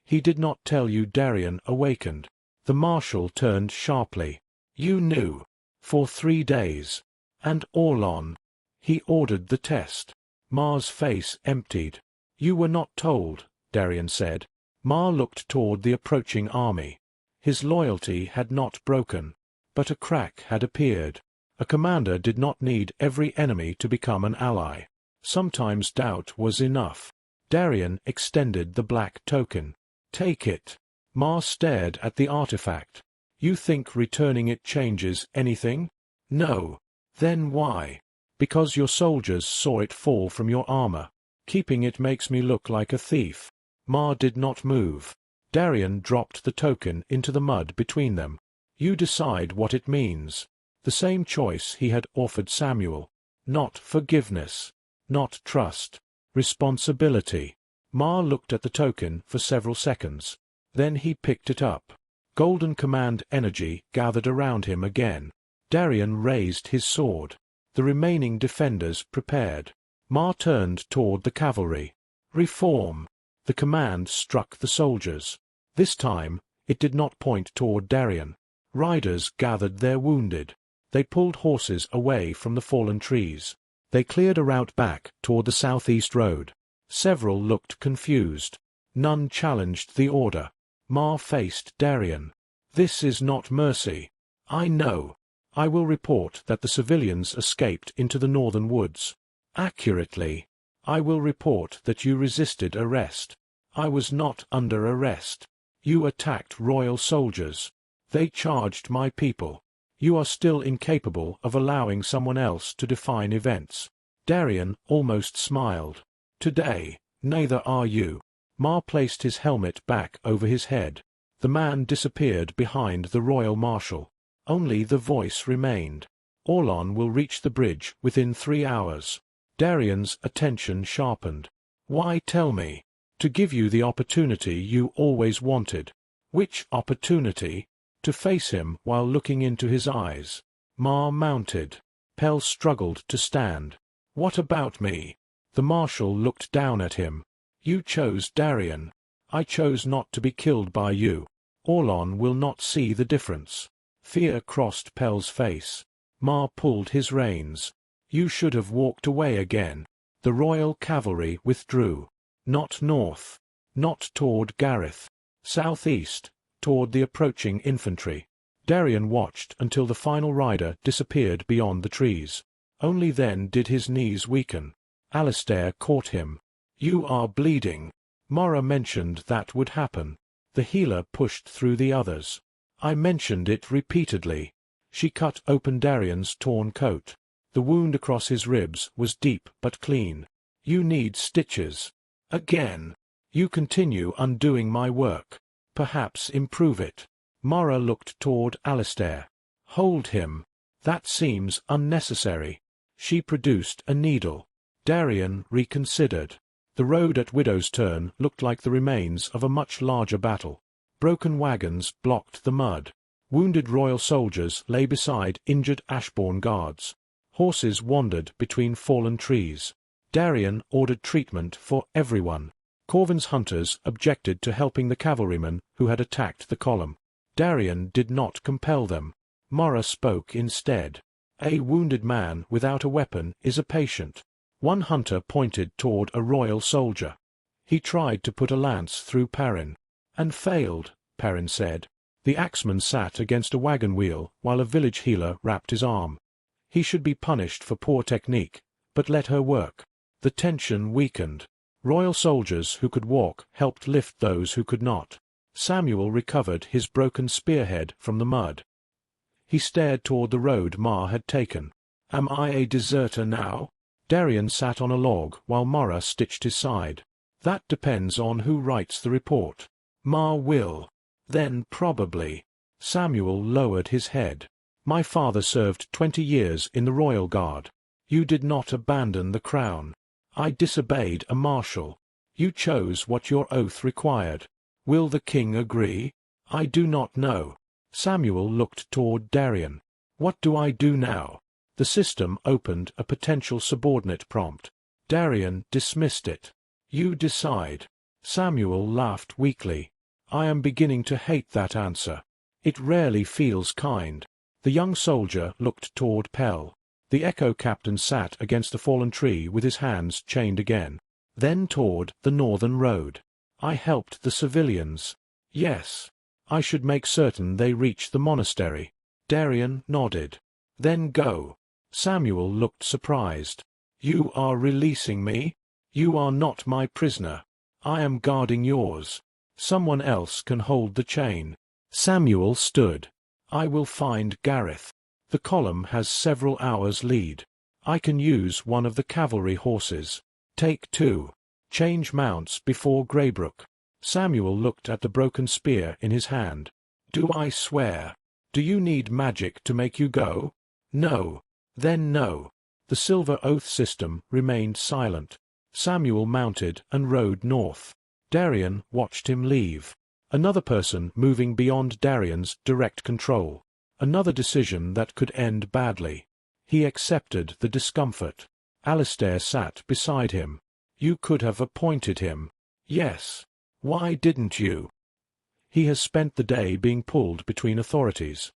He did not tell you Darien awakened. The marshal turned sharply. You knew. For 3 days. And Orlon. He ordered the test. Mar's face emptied. You were not told, Darien said. Mar looked toward the approaching army. His loyalty had not broken. But a crack had appeared. A commander did not need every enemy to become an ally. Sometimes doubt was enough. Darien extended the black token. Take it. Mar stared at the artifact. You think returning it changes anything? No. Then why? Because your soldiers saw it fall from your armor. Keeping it makes me look like a thief. Mar did not move. Darien dropped the token into the mud between them. You decide what it means. The same choice he had offered Samuel. Not forgiveness. Not trust. Responsibility. Mar looked at the token for several seconds. Then he picked it up. Golden command energy gathered around him again. Darien raised his sword. The remaining defenders prepared. Mar turned toward the cavalry. Reform. The command struck the soldiers. This time, it did not point toward Darien. Riders gathered their wounded. They pulled horses away from the fallen trees. They cleared a route back toward the southeast road. Several looked confused. None challenged the order. Mar faced Darien. This is not mercy. I know. I will report that the civilians escaped into the northern woods. Accurately. I will report that you resisted arrest. I was not under arrest. You attacked royal soldiers. They charged my people. You are still incapable of allowing someone else to define events. Darien almost smiled. Today, neither are you. Mar placed his helmet back over his head. The man disappeared behind the royal marshal. Only the voice remained. Orlon will reach the bridge within 3 hours. Darien's attention sharpened. Why tell me? To give you the opportunity you always wanted. Which opportunity? To face him while looking into his eyes. Mar mounted. Pell struggled to stand. What about me? The marshal looked down at him. You chose Darien. I chose not to be killed by you. Orlon will not see the difference. Fear crossed Pell's face. Mar pulled his reins. You should have walked away again. The royal cavalry withdrew. Not north. Not toward Gareth. Southeast, toward the approaching infantry. Darien watched until the final rider disappeared beyond the trees. Only then did his knees weaken. Alistair caught him. You are bleeding. Mara mentioned that would happen. The healer pushed through the others. I mentioned it repeatedly. She cut open Darien's torn coat. The wound across his ribs was deep but clean. You need stitches. Again. You continue undoing my work. Perhaps improve it. Mara looked toward Alistair. Hold him. That seems unnecessary. She produced a needle. Darien reconsidered. The road at Widow's Turn looked like the remains of a much larger battle. Broken wagons blocked the mud. Wounded royal soldiers lay beside injured Ashbourne guards. Horses wandered between fallen trees. Darien ordered treatment for everyone. Corvin's hunters objected to helping the cavalrymen who had attacked the column. Darien did not compel them. Mara spoke instead. A wounded man without a weapon is a patient. One hunter pointed toward a royal soldier. He tried to put a lance through Perrin. And failed, Perrin said. The axeman sat against a wagon wheel while a village healer wrapped his arm. He should be punished for poor technique, but let her work. The tension weakened. Royal soldiers who could walk helped lift those who could not. Samuel recovered his broken spearhead from the mud. He stared toward the road Mar had taken. Am I a deserter now? Darien sat on a log while Mara stitched his side. That depends on who writes the report. Mar will. Then probably. Samuel lowered his head. My father served 20 years in the Royal Guard. You did not abandon the crown. I disobeyed a marshal. You chose what your oath required. Will the king agree? I do not know. Samuel looked toward Darien. What do I do now? The system opened a potential subordinate prompt. Darien dismissed it. You decide. Samuel laughed weakly. I am beginning to hate that answer. It rarely feels kind. The young soldier looked toward Pell. The echo captain sat against a fallen tree with his hands chained again. Then toward the northern road. I helped the civilians. Yes. I should make certain they reach the monastery. Darien nodded. Then go. Samuel looked surprised. You are releasing me? You are not my prisoner. I am guarding yours. Someone else can hold the chain. Samuel stood. I will find Gareth. The column has several hours lead. I can use one of the cavalry horses. Take 2. Change mounts before Greybrook. Samuel looked at the broken spear in his hand. Do I swear? Do you need magic to make you go? No. Then no. The silver oath system remained silent. Samuel mounted and rode north. Darien watched him leave. Another person moving beyond Darien's direct control. Another decision that could end badly. He accepted the discomfort. Alistair sat beside him. You could have appointed him. Yes. Why didn't you? He has spent the day being pulled between authorities.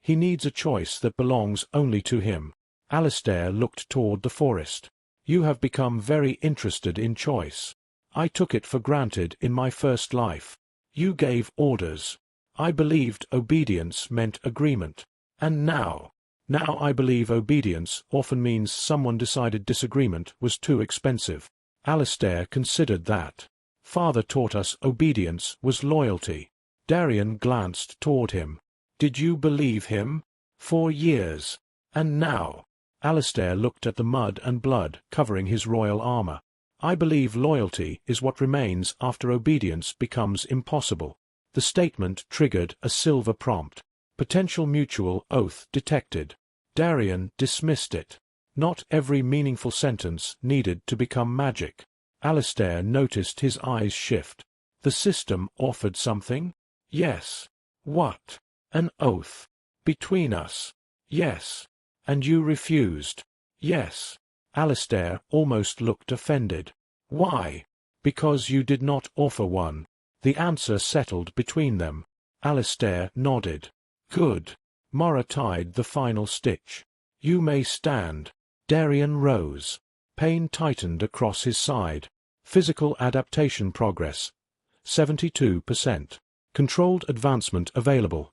He needs a choice that belongs only to him. Alistair looked toward the forest. You have become very interested in choice. I took it for granted in my first life. You gave orders. I believed obedience meant agreement. And now I believe obedience often means someone decided disagreement was too expensive. Alistair considered that. Father taught us obedience was loyalty. Darien glanced toward him. Did you believe him? 4 years. And now? Alistair looked at the mud and blood covering his royal armor. I believe loyalty is what remains after obedience becomes impossible. The statement triggered a silver prompt. Potential mutual oath detected. Darien dismissed it. Not every meaningful sentence needed to become magic. Alistair noticed his eyes shift. The system offered something? Yes. What? An oath. Between us. Yes. And you refused. Yes. Alistair almost looked offended. Why? Because you did not offer one. The answer settled between them. Alistair nodded. Good. Mara tied the final stitch. You may stand. Darian rose. Pain tightened across his side. Physical adaptation progress. 72%. Controlled advancement available.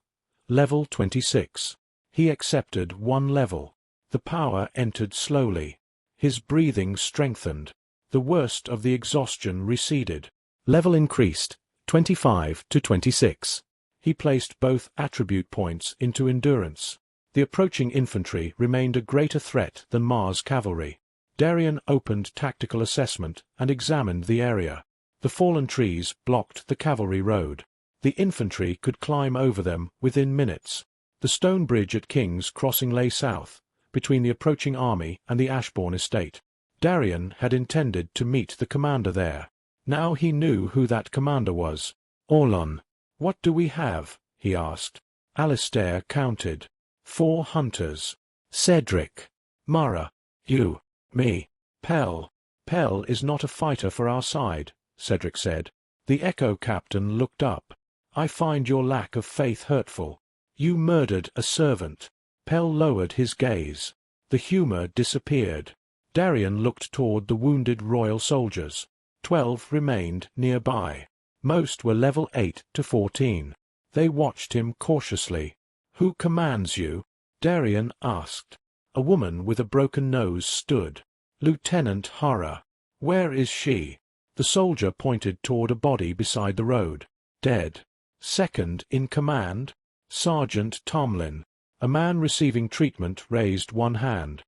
Level 26. He accepted one level. The power entered slowly. His breathing strengthened. The worst of the exhaustion receded. Level increased, 25 to 26. He placed both attribute points into endurance. The approaching infantry remained a greater threat than Mars cavalry. Darian opened tactical assessment and examined the area. The fallen trees blocked the cavalry road. The infantry could climb over them within minutes. The stone bridge at King's Crossing lay south, between the approaching army and the Ashbourne estate. Darian had intended to meet the commander there. Now he knew who that commander was. Orlon. What do we have? He asked. Alistair counted. 4 hunters. Cedric. Mara. You. Me. Pell. Pell is not a fighter for our side, Cedric said. The Echo captain looked up. I find your lack of faith hurtful. You murdered a servant. Pell lowered his gaze. The humor disappeared. Darian looked toward the wounded royal soldiers. 12 remained nearby. Most were level 8 to 14. They watched him cautiously. Who commands you? Darian asked. A woman with a broken nose stood. Lieutenant Hara. Where is she? The soldier pointed toward a body beside the road. Dead. Second in command? Sergeant Tomlin. A man receiving treatment raised one hand.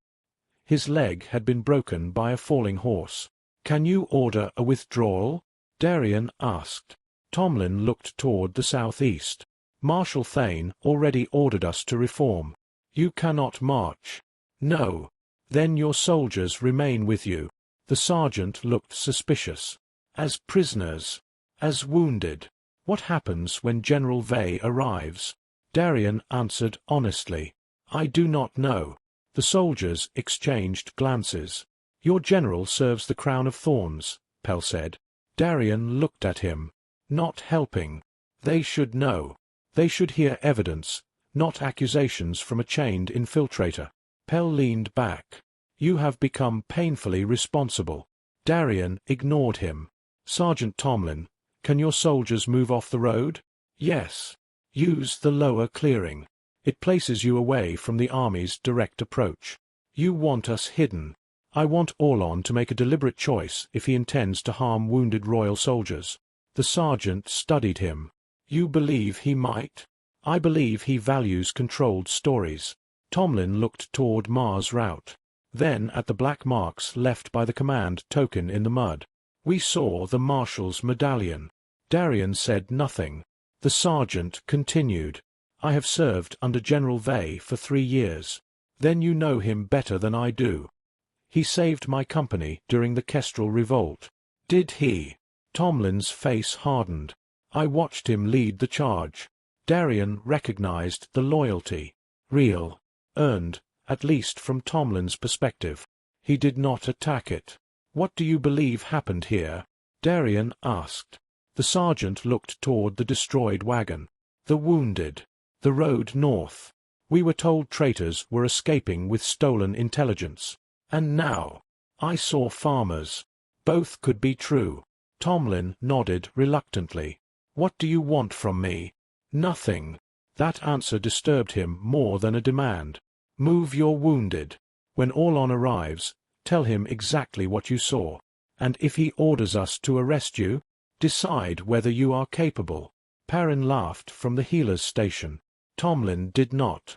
His leg had been broken by a falling horse. Can you order a withdrawal? Darian asked. Tomlin looked toward the southeast. Marshal Thane already ordered us to reform. You cannot march. No. Then your soldiers remain with you. The sergeant looked suspicious. As prisoners. As wounded. What happens when General Vey arrives? Darian answered honestly. I do not know. The soldiers exchanged glances. Your general serves the crown of thorns, Pell said. Darian looked at him. Not helping. They should know. They should hear evidence, not accusations from a chained infiltrator. Pell leaned back. You have become painfully responsible. Darian ignored him. Sergeant Tomlin, can your soldiers move off the road? Yes. Use the lower clearing. It places you away from the army's direct approach. You want us hidden. I want Orlon to make a deliberate choice if he intends to harm wounded royal soldiers. The sergeant studied him. You believe he might? I believe he values controlled stories. Tomlin looked toward Mars' route. Then at the black marks left by the command token in the mud. We saw the marshal's medallion. Darian said nothing. The sergeant continued. I have served under General Vey for 3 years. Then you know him better than I do. He saved my company during the Kestrel revolt. Did he? Tomlin's face hardened. I watched him lead the charge. Darian recognized the loyalty. Real. Earned, at least from Tomlin's perspective. He did not attack it. What do you believe happened here? Darian asked. The sergeant looked toward the destroyed wagon. The wounded. The road north. We were told traitors were escaping with stolen intelligence. And now, I saw farmers. Both could be true. Tomlin nodded reluctantly. What do you want from me? Nothing. That answer disturbed him more than a demand. Move your wounded. When Orlon arrives, tell him exactly what you saw. And if he orders us to arrest you, decide whether you are capable. Perrin laughed from the healer's station. Tomlin did not.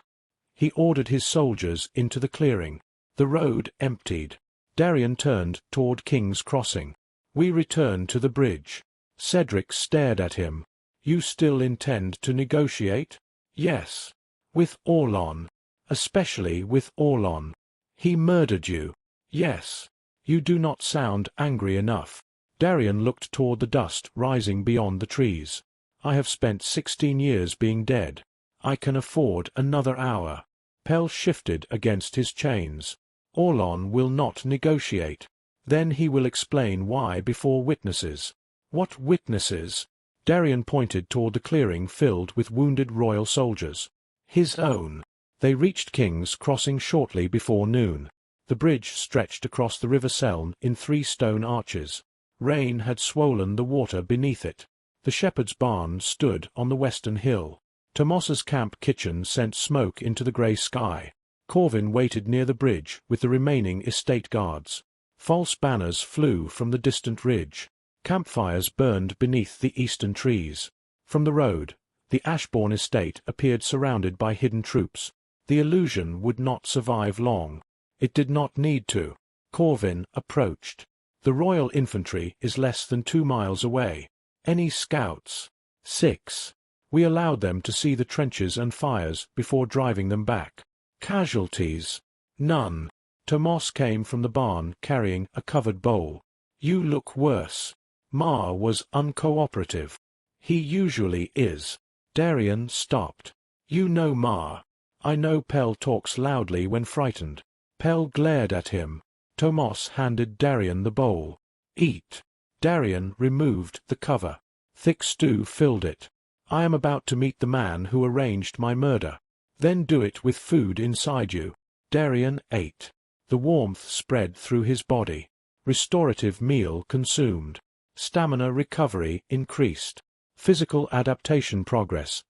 He ordered his soldiers into the clearing. The road emptied. Darian turned toward King's Crossing. We return to the bridge. Cedric stared at him. You still intend to negotiate? Yes. With Orlon. Especially with Orlon. He murdered you. Yes. You do not sound angry enough. Darian looked toward the dust rising beyond the trees. I have spent 16 years being dead. I can afford another hour. Pell shifted against his chains. Orlon will not negotiate. Then he will explain why before witnesses. What witnesses? Darien pointed toward the clearing filled with wounded royal soldiers. His own. They reached King's Crossing shortly before noon. The bridge stretched across the River Selne in 3 stone arches. Rain had swollen the water beneath it. The shepherd's barn stood on the western hill. Tomos's camp kitchen sent smoke into the grey sky. Corvin waited near the bridge with the remaining estate guards. False banners flew from the distant ridge. Campfires burned beneath the eastern trees. From the road, the Ashbourne estate appeared surrounded by hidden troops. The illusion would not survive long. It did not need to. Corvin approached. The Royal Infantry is less than 2 miles away. Any scouts? 6. We allowed them to see the trenches and fires before driving them back. Casualties? None. Tomos came from the barn carrying a covered bowl. You look worse. Mar was uncooperative. He usually is. Darien stopped. You know Mar. I know Pell talks loudly when frightened. Pell glared at him. Tomos handed Darien the bowl. Eat. Darien removed the cover. Thick stew filled it. I am about to meet the man who arranged my murder. Then do it with food inside you. Darien ate. The warmth spread through his body. Restorative meal consumed. Stamina recovery increased. Physical adaptation progress.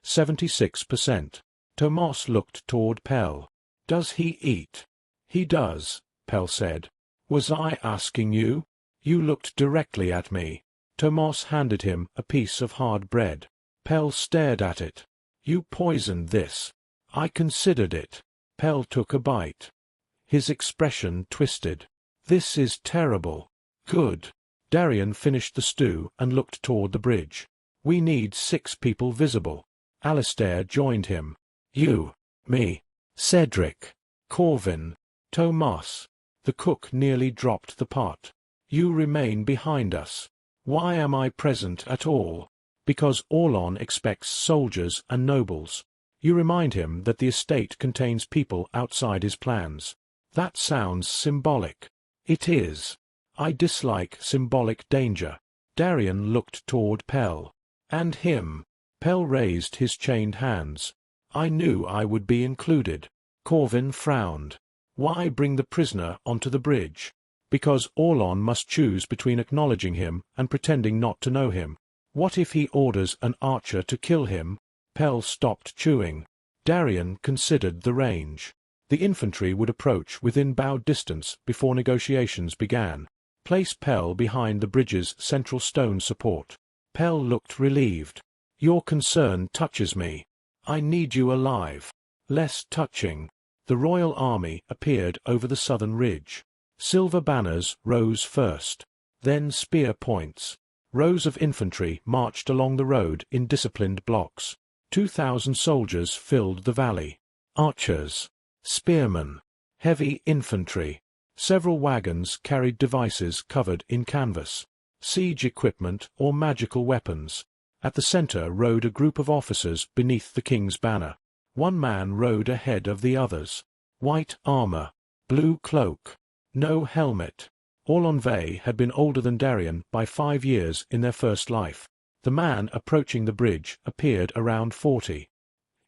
76%. Tomos looked toward Pell. Does he eat? He does, Pell said. Was I asking you? You looked directly at me. Tomos handed him a piece of hard bread. Pell stared at it. You poisoned this. I considered it. Pell took a bite. His expression twisted. This is terrible. Good. Darien finished the stew and looked toward the bridge. We need 6 people visible. Alistair joined him. You. Me. Cedric. Corvin. Tomos. The cook nearly dropped the pot. You remain behind us. Why am I present at all? Because Orlon expects soldiers and nobles. You remind him that the estate contains people outside his plans. That sounds symbolic. It is. I dislike symbolic danger. Darien looked toward Pell. And him. Pell raised his chained hands. I knew I would be included. Corvin frowned. Why bring the prisoner onto the bridge? Because Orlon must choose between acknowledging him and pretending not to know him. What if he orders an archer to kill him? Pell stopped chewing. Darien considered the range. The infantry would approach within bow distance before negotiations began. Place Pell behind the bridge's central stone support. Pell looked relieved. Your concern touches me. I need you alive. Less touching. The Royal Army appeared over the southern ridge. Silver banners rose first. Then spear points. Rows of infantry marched along the road in disciplined blocks. 2,000 soldiers filled the valley. Archers. Spearmen. Heavy infantry. Several wagons carried devices covered in canvas. Siege equipment or magical weapons. At the center rode a group of officers beneath the king's banner. One man rode ahead of the others. White armor. Blue cloak. No helmet. Orlon Vey had been older than Darien by 5 years in their first life. The man approaching the bridge appeared around 40.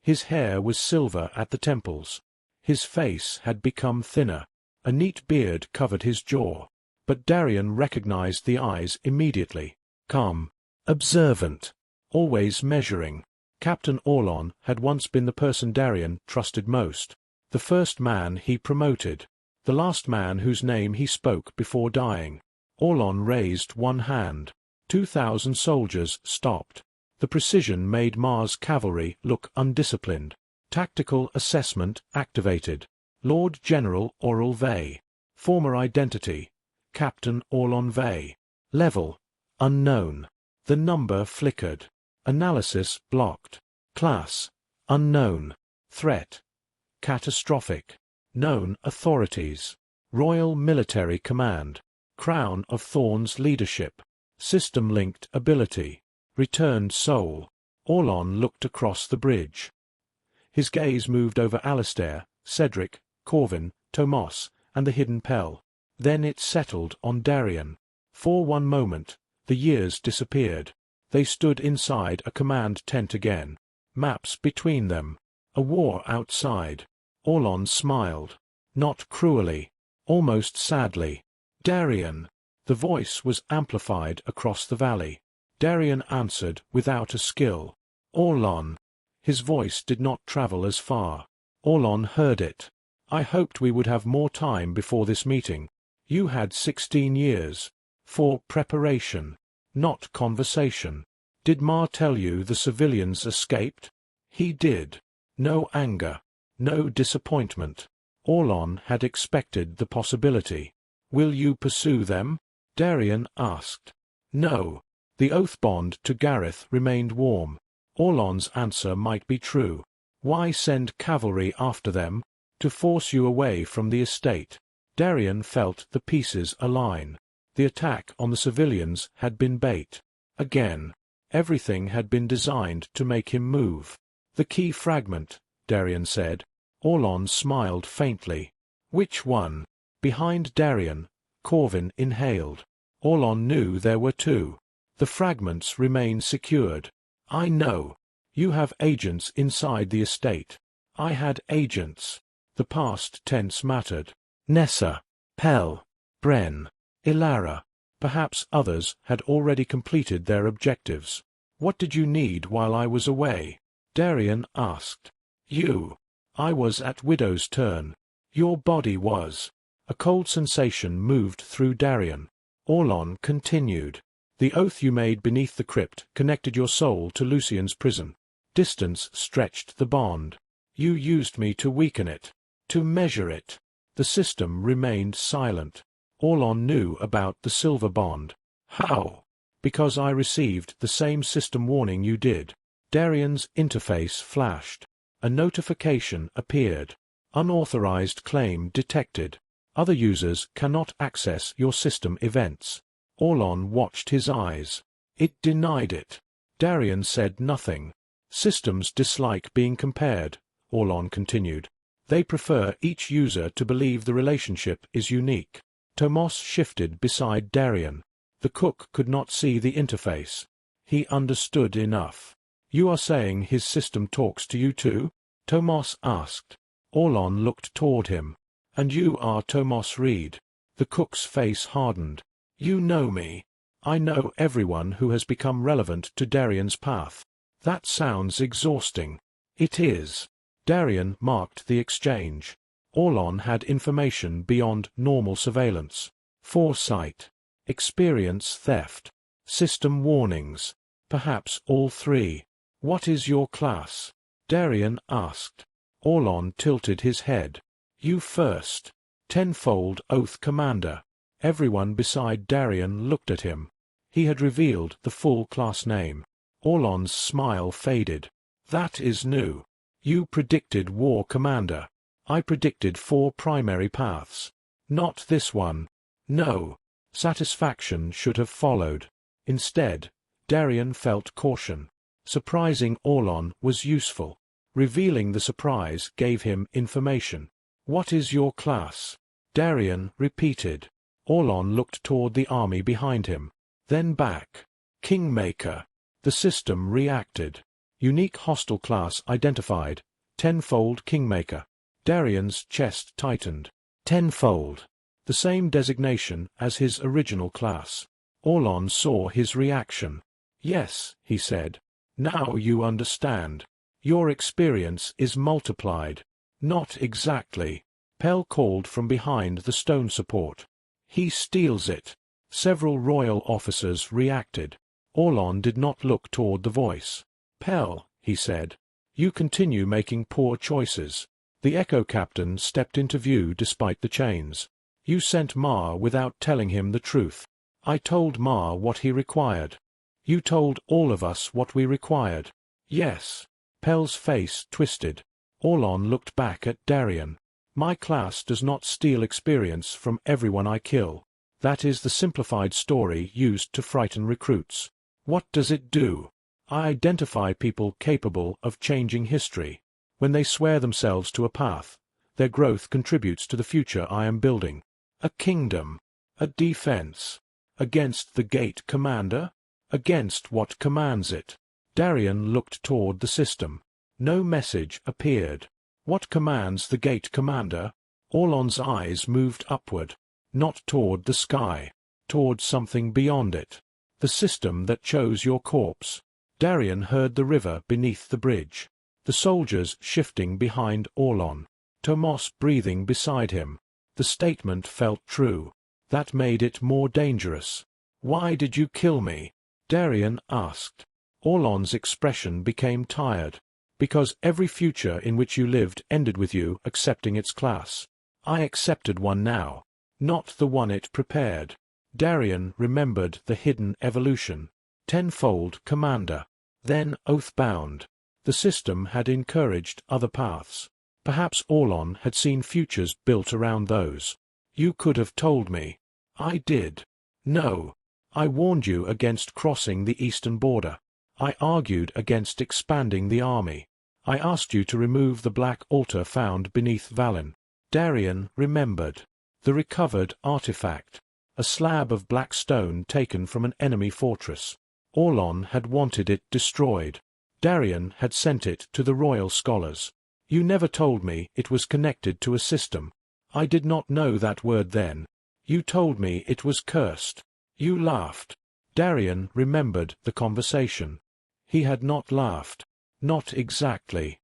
His hair was silver at the temples. His face had become thinner. A neat beard covered his jaw. But Darien recognized the eyes immediately. Calm. Observant. Always measuring. Captain Orlon had once been the person Darien trusted most. The first man he promoted. The last man whose name he spoke before dying. Orlon raised one hand. 2,000 soldiers stopped. The precision made Mar's cavalry look undisciplined. Tactical assessment activated. Lord General Orlon Vey. Former identity. Captain Orlon Vey. Level. Unknown. The number flickered. Analysis blocked. Class. Unknown. Threat. Catastrophic. Known authorities. Royal Military Command. Crown of Thorns leadership. System-linked ability. Returned soul. Orlon looked across the bridge. His gaze moved over Alistair, Cedric, Corvin, Tomos, and the hidden Pell. Then it settled on Darien. For one moment, the years disappeared. They stood inside a command tent again. Maps between them. A war outside. Orlon smiled. Not cruelly. Almost sadly. "Darien." The voice was amplified across the valley. Darien answered without a skill. "Orlon." His voice did not travel as far. Orlon heard it. "I hoped we would have more time before this meeting. You had 16 years. For preparation. Not conversation. Did Mar tell you the civilians escaped?" He did. No anger. No disappointment. Orlon had expected the possibility. "Will you pursue them?" Darien asked. "No." The oath bond to Gareth remained warm. Orlon's answer might be true. "Why send cavalry after them? To force you away from the estate." Darien felt the pieces align. The attack on the civilians had been bait. Again. Everything had been designed to make him move. "The key fragment," Darien said. Orlon smiled faintly. "Which one?" Behind Darien, Corvin inhaled. Orlon knew there were two. "The fragments remain secured." "I know. You have agents inside the estate. I had agents." The past tense mattered. Nessa, Pell, Bren, Ilara. Perhaps others had already completed their objectives. "What did you need while I was away?" Darien asked. "You." "I was at Widow's Turn." "Your body was." A cold sensation moved through Darien. Orlon continued. "The oath you made beneath the crypt connected your soul to Lucien's prison. Distance stretched the bond. You used me to weaken it. To measure it." The system remained silent. Orlon knew about the silver bond. "How?" "Because I received the same system warning you did." Darien's interface flashed. A notification appeared. "Unauthorized claim detected. Other users cannot access your system events." Orlon watched his eyes. It denied it. Darien said nothing. "Systems dislike being compared," Orlon continued. "They prefer each user to believe the relationship is unique." Tomos shifted beside Darien. The cook could not see the interface. He understood enough. "You are saying his system talks to you too?" Tomos asked. Orlon looked toward him. "And you are Tomos Reed." The cook's face hardened. "You know me. I know everyone who has become relevant to Darien's path." "That sounds exhausting." "It is." Darien marked the exchange. Orlon had information beyond normal surveillance. Foresight. Experience theft. System warnings. Perhaps all three. "What is your class?" Darien asked. Orlon tilted his head. "You first." Tenfold Oath Commander. Everyone beside Darien looked at him. He had revealed the full class name. Orlon's smile faded. "That is new. You predicted War Commander. I predicted 4 primary paths. Not this one." "No." Satisfaction should have followed. Instead, Darien felt caution. Surprising Orlon was useful. Revealing the surprise gave him information. "What is your class?" Darien repeated. Orlon looked toward the army behind him. Then back. "Kingmaker." The system reacted. "Unique hostile class identified. Tenfold Kingmaker." Darien's chest tightened. Tenfold. The same designation as his original class. Orlon saw his reaction. "Yes," he said. "Now you understand. Your experience is multiplied." "Not exactly." Pell called from behind the stone support. "He steals it." Several royal officers reacted. Orlon did not look toward the voice. "Pell," he said, "you continue making poor choices." The Echo Captain stepped into view despite the chains. "You sent Mar without telling him the truth." "I told Mar what he required." "You told all of us what we required." "Yes." Pell's face twisted. Orlon looked back at Darien. "My class does not steal experience from everyone I kill. That is the simplified story used to frighten recruits. What does it do? I identify people capable of changing history. When they swear themselves to a path, Their growth contributes to the future I am building. A kingdom. A defense. Against the gate commander? Against what commands it? Darien looked toward the system. No message appeared. What commands the gate commander? Orlon's eyes moved upward. Not toward the sky. Toward something beyond it. The system that chose your corpse. Darien heard the river beneath the bridge. The soldiers shifting behind Orlon. Tomas breathing beside him. The statement felt true. That made it more dangerous. "Why did you kill me?" Darien asked. Orlon's expression became tired. "Because every future in which you lived ended with you accepting its class. I accepted one now. Not the one it prepared." Darien remembered the hidden evolution. Tenfold commander. Then oath-bound. The system had encouraged other paths. Perhaps Orlon had seen futures built around those. "You could have told me." "I did." "No. I warned you against crossing the eastern border. I argued against expanding the army. I asked you to remove the black altar found beneath Valin." Darien remembered. The recovered artifact. A slab of black stone taken from an enemy fortress. Orlon had wanted it destroyed. Darien had sent it to the royal scholars. "You never told me it was connected to a system. I did not know that word then. You told me it was cursed. You laughed." Darien remembered the conversation. He had not laughed. Not exactly.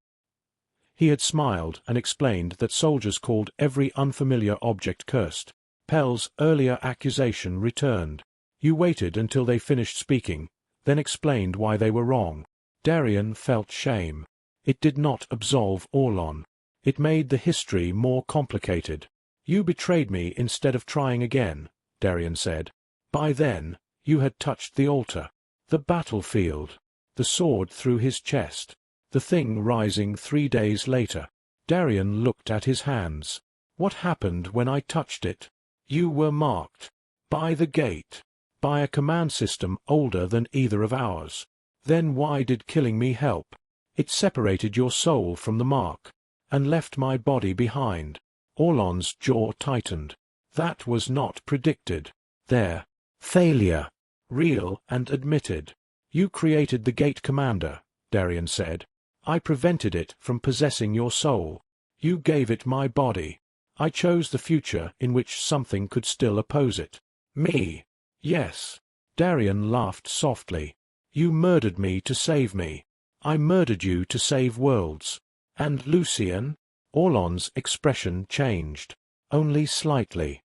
He had smiled and explained that soldiers called every unfamiliar object cursed. Pell's earlier accusation returned. "You waited until they finished speaking, then explained why they were wrong." Darien felt shame. It did not absolve Orlon. It made the history more complicated. "You betrayed me instead of trying again," Darien said. "By then, you had touched the altar. The battlefield. The sword through his chest. The thing rising 3 days later." Darien looked at his hands. "What happened when I touched it?" "You were marked. By the gate. By a command system older than either of ours. Then why did killing me help? It separated your soul from the mark, and left my body behind." Orlon's jaw tightened. "That was not predicted. There. Failure. Real and admitted. You created the gate commander," Darien said. "I prevented it from possessing your soul. You gave it my body. I chose the future in which something could still oppose it. Me. Yes." Darien laughed softly. "You murdered me to save me. I murdered you to save worlds. And Lucien?" Orlon's expression changed. Only slightly.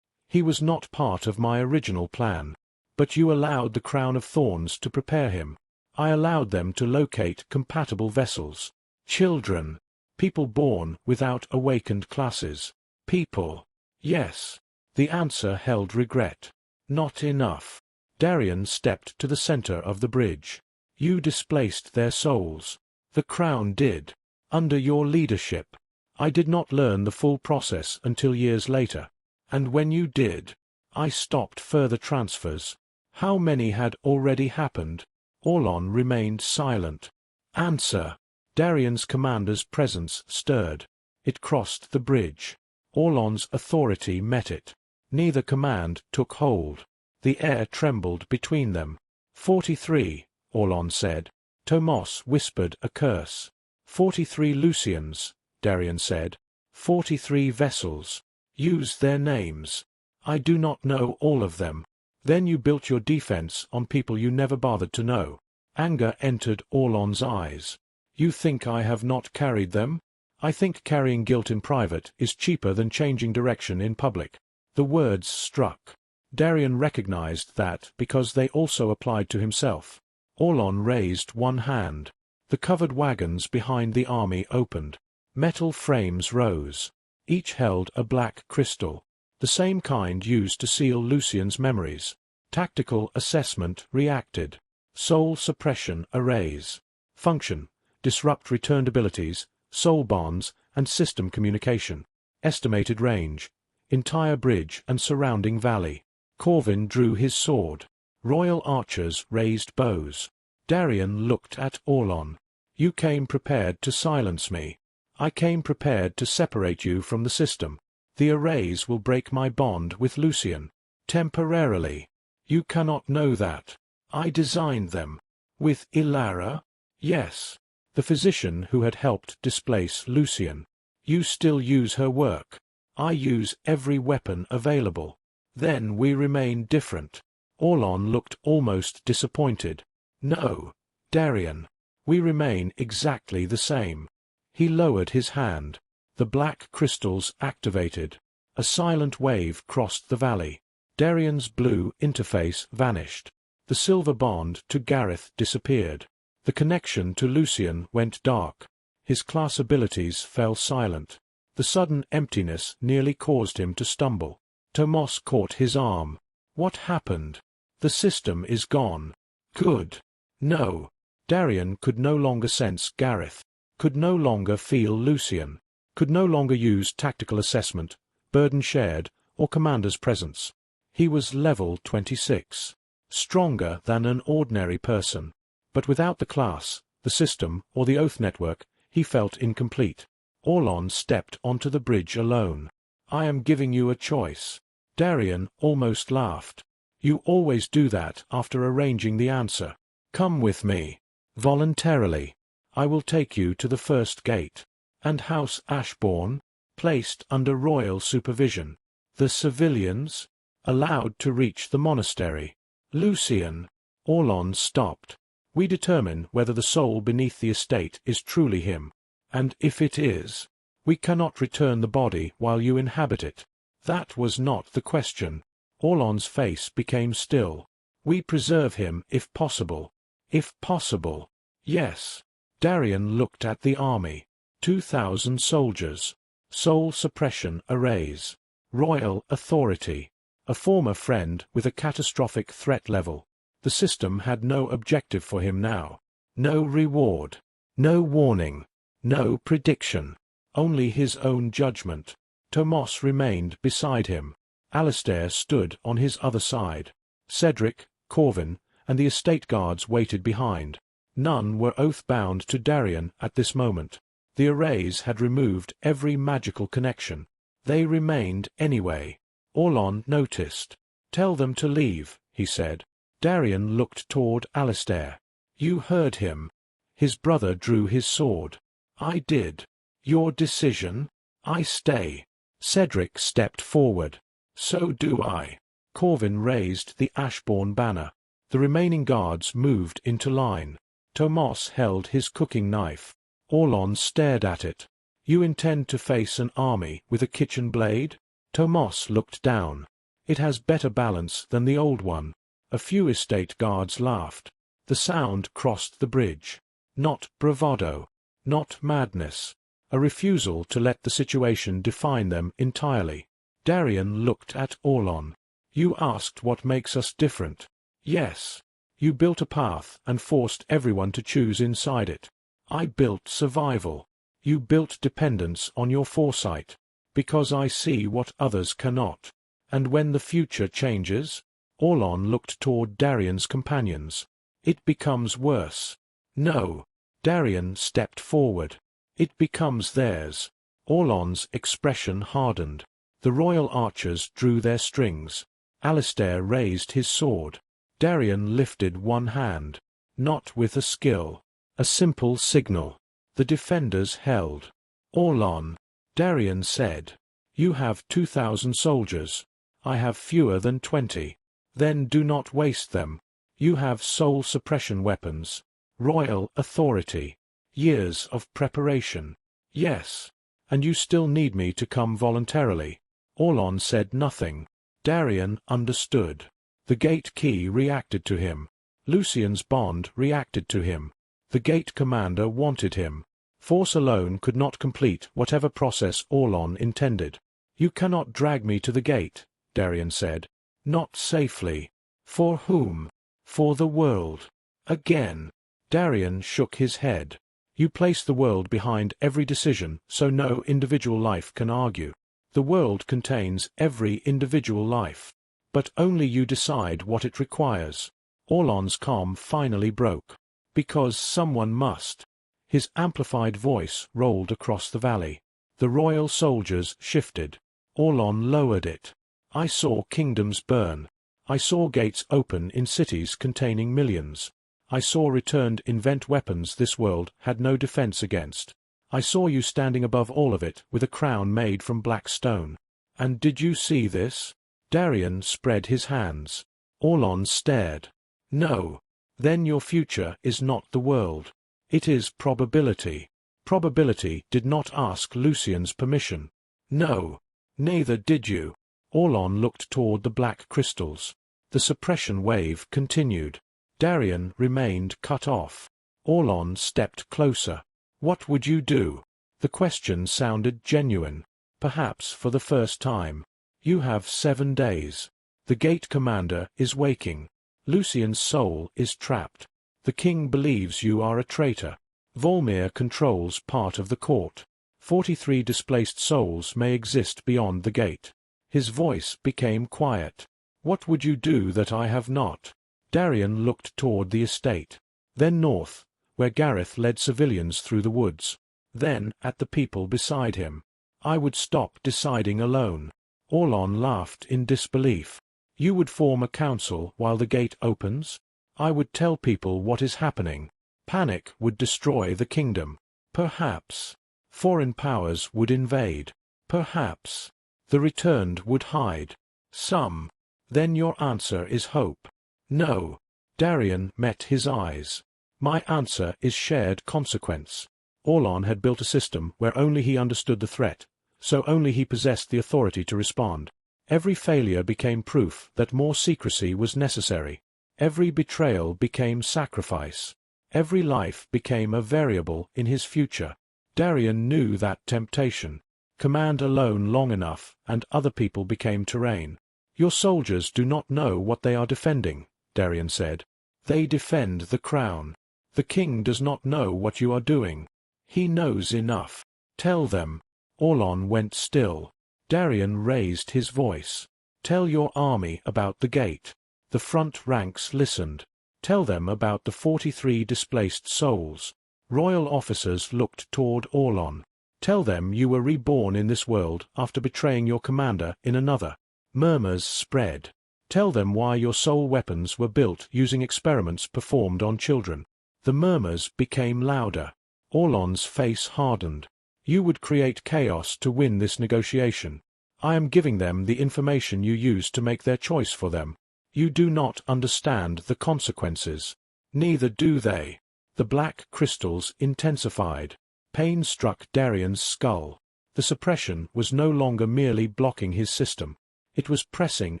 "He was not part of my original plan. But you allowed the crown of thorns to prepare him. I allowed them to locate compatible vessels. Children. People born without awakened classes. People. Yes." The answer held regret. "Not enough." Darien stepped to the center of the bridge. "You displaced their souls. The crown did. Under your leadership. I did not learn the full process until years later. And when you did, I stopped further transfers." "How many had already happened?" Orlon remained silent. "Answer." Darien's commander's presence stirred. It crossed the bridge. Orlon's authority met it. Neither command took hold. The air trembled between them. 43, Orlon said. Tomas whispered a curse. 43 Lucians, Darien said. 43 vessels. Use their names. I do not know all of them. Then you built your defense on people you never bothered to know. Anger entered Orlon's eyes. You think I have not carried them? I think carrying guilt in private is cheaper than changing direction in public. The words struck. Darien recognized that because they also applied to himself. Orlon raised one hand. The covered wagons behind the army opened. Metal frames rose. Each held a black crystal, the same kind used to seal Lucien's memories. Tactical assessment reacted. Soul suppression arrays. Function: disrupt returned abilities, soul bonds, and system communication. Estimated range: entire bridge and surrounding valley. Corvin drew his sword. Royal archers raised bows. Darien looked at Orlon. You came prepared to silence me. I came prepared to separate you from the system. The arrays will break my bond with Lucian. Temporarily. You cannot know that. I designed them. With Ilara? Yes. The physician who had helped displace Lucian. You still use her work. I use every weapon available. Then we remain different. Orlon looked almost disappointed. No, Darien. We remain exactly the same. He lowered his hand. The black crystals activated. A silent wave crossed the valley. Darien's blue interface vanished. The silver bond to Gareth disappeared. The connection to Lucian went dark. His class abilities fell silent. The sudden emptiness nearly caused him to stumble. Tomas caught his arm. What happened? The system is gone. Good. No. Darien could no longer sense Gareth, could no longer feel Lucian, could no longer use tactical assessment, burden shared, or commander's presence. He was level 26. Stronger than an ordinary person. But without the class, the system, or the Oath network, he felt incomplete. Orlon stepped onto the bridge alone. I am giving you a choice. Darien almost laughed. You always do that after arranging the answer. Come with me. Voluntarily. I will take you to the first gate. And House Ashbourne, placed under royal supervision. The civilians, allowed to reach the monastery. Lucian. Orlon stopped. We determine whether the soul beneath the estate is truly him. And if it is, we cannot return the body while you inhabit it. That was not the question. Orlon's face became still. We preserve him if possible. If possible. Yes. Darien looked at the army. 2,000 soldiers. Soul suppression arrays. Royal authority. A former friend with a catastrophic threat level. The system had no objective for him now. No reward. No warning. No prediction. Only his own judgment. Tomas remained beside him. Alistair stood on his other side. Cedric, Corvin, and the estate guards waited behind. None were oath-bound to Darien at this moment. The arrays had removed every magical connection. They remained anyway. Orlon noticed. Tell them to leave, he said. Darien looked toward Alistair. You heard him. His brother drew his sword. I did. Your decision? I stay. Cedric stepped forward. So do I. Corvin raised the Ashbourne banner. The remaining guards moved into line. Tomas held his cooking knife. Orlon stared at it. You intend to face an army with a kitchen blade? Tomas looked down. It has better balance than the old one. A few estate guards laughed. The sound crossed the bridge. Not bravado. Not madness. A refusal to let the situation define them entirely. Darien looked at Orlon. You asked what makes us different. Yes. You built a path and forced everyone to choose inside it. I built survival. You built dependence on your foresight. Because I see what others cannot. And when the future changes? Orlon looked toward Darien's companions. It becomes worse. No. Darien stepped forward. It becomes theirs. Orlon's expression hardened. The royal archers drew their strings. Alistair raised his sword. Darien lifted one hand. Not with a skill. A simple signal. The defenders held. Orlon. Darien said. You have 2,000 soldiers. I have fewer than 20. Then do not waste them. You have soul suppression weapons. Royal authority. Years of preparation. Yes. And you still need me to come voluntarily. Orlon said nothing. Darien understood. The gate key reacted to him. Lucian's bond reacted to him. The gate commander wanted him. Force alone could not complete whatever process Orlon intended. You cannot drag me to the gate, Darien said. Not safely. For whom? For the world. Again. Darien shook his head. You place the world behind every decision, so no individual life can argue. The world contains every individual life. But only you decide what it requires. Orlon's calm finally broke. Because someone must. His amplified voice rolled across the valley. The royal soldiers shifted. Orlon lowered it. I saw kingdoms burn. I saw gates open in cities containing millions. I saw returned invent weapons this world had no defense against. I saw you standing above all of it with a crown made from black stone. And did you see this? Darian spread his hands. Orlon stared. No. Then your future is not the world. It is probability. Probability did not ask Lucian's permission. No. Neither did you. Orlon looked toward the black crystals. The suppression wave continued. Darian remained cut off. Orlon stepped closer. What would you do? The question sounded genuine. Perhaps for the first time. You have 7 days. The gate commander is waking. Lucian's soul is trapped. The king believes you are a traitor. Volmir controls part of the court. 43 displaced souls may exist beyond the gate. His voice became quiet. What would you do that I have not? Darian looked toward the estate. Then north, where Gareth led civilians through the woods. Then at the people beside him. I would stop deciding alone. Orlon laughed in disbelief. You would form a council while the gate opens? I would tell people what is happening. Panic would destroy the kingdom. Perhaps. Foreign powers would invade. Perhaps. The returned would hide. Some. Then your answer is hope. No. Darian met his eyes. My answer is shared consequence. Orlon had built a system where only he understood the threat, so only he possessed the authority to respond. Every failure became proof that more secrecy was necessary. Every betrayal became sacrifice. Every life became a variable in his future. Darian knew that temptation. Command alone long enough, and other people became terrain. Your soldiers do not know what they are defending, Darian said. They defend the crown. The king does not know what you are doing. He knows enough. Tell them. Orlon went still. Darian raised his voice. Tell your army about the gate. The front ranks listened. Tell them about the 43 displaced souls. Royal officers looked toward Orlon. Tell them you were reborn in this world after betraying your commander in another. Murmurs spread. Tell them why your soul weapons were built using experiments performed on children. The murmurs became louder. Orlon's face hardened. You would create chaos to win this negotiation. I am giving them the information you used to make their choice for them. You do not understand the consequences. Neither do they. The black crystals intensified. Pain struck Darian's skull. The suppression was no longer merely blocking his system. It was pressing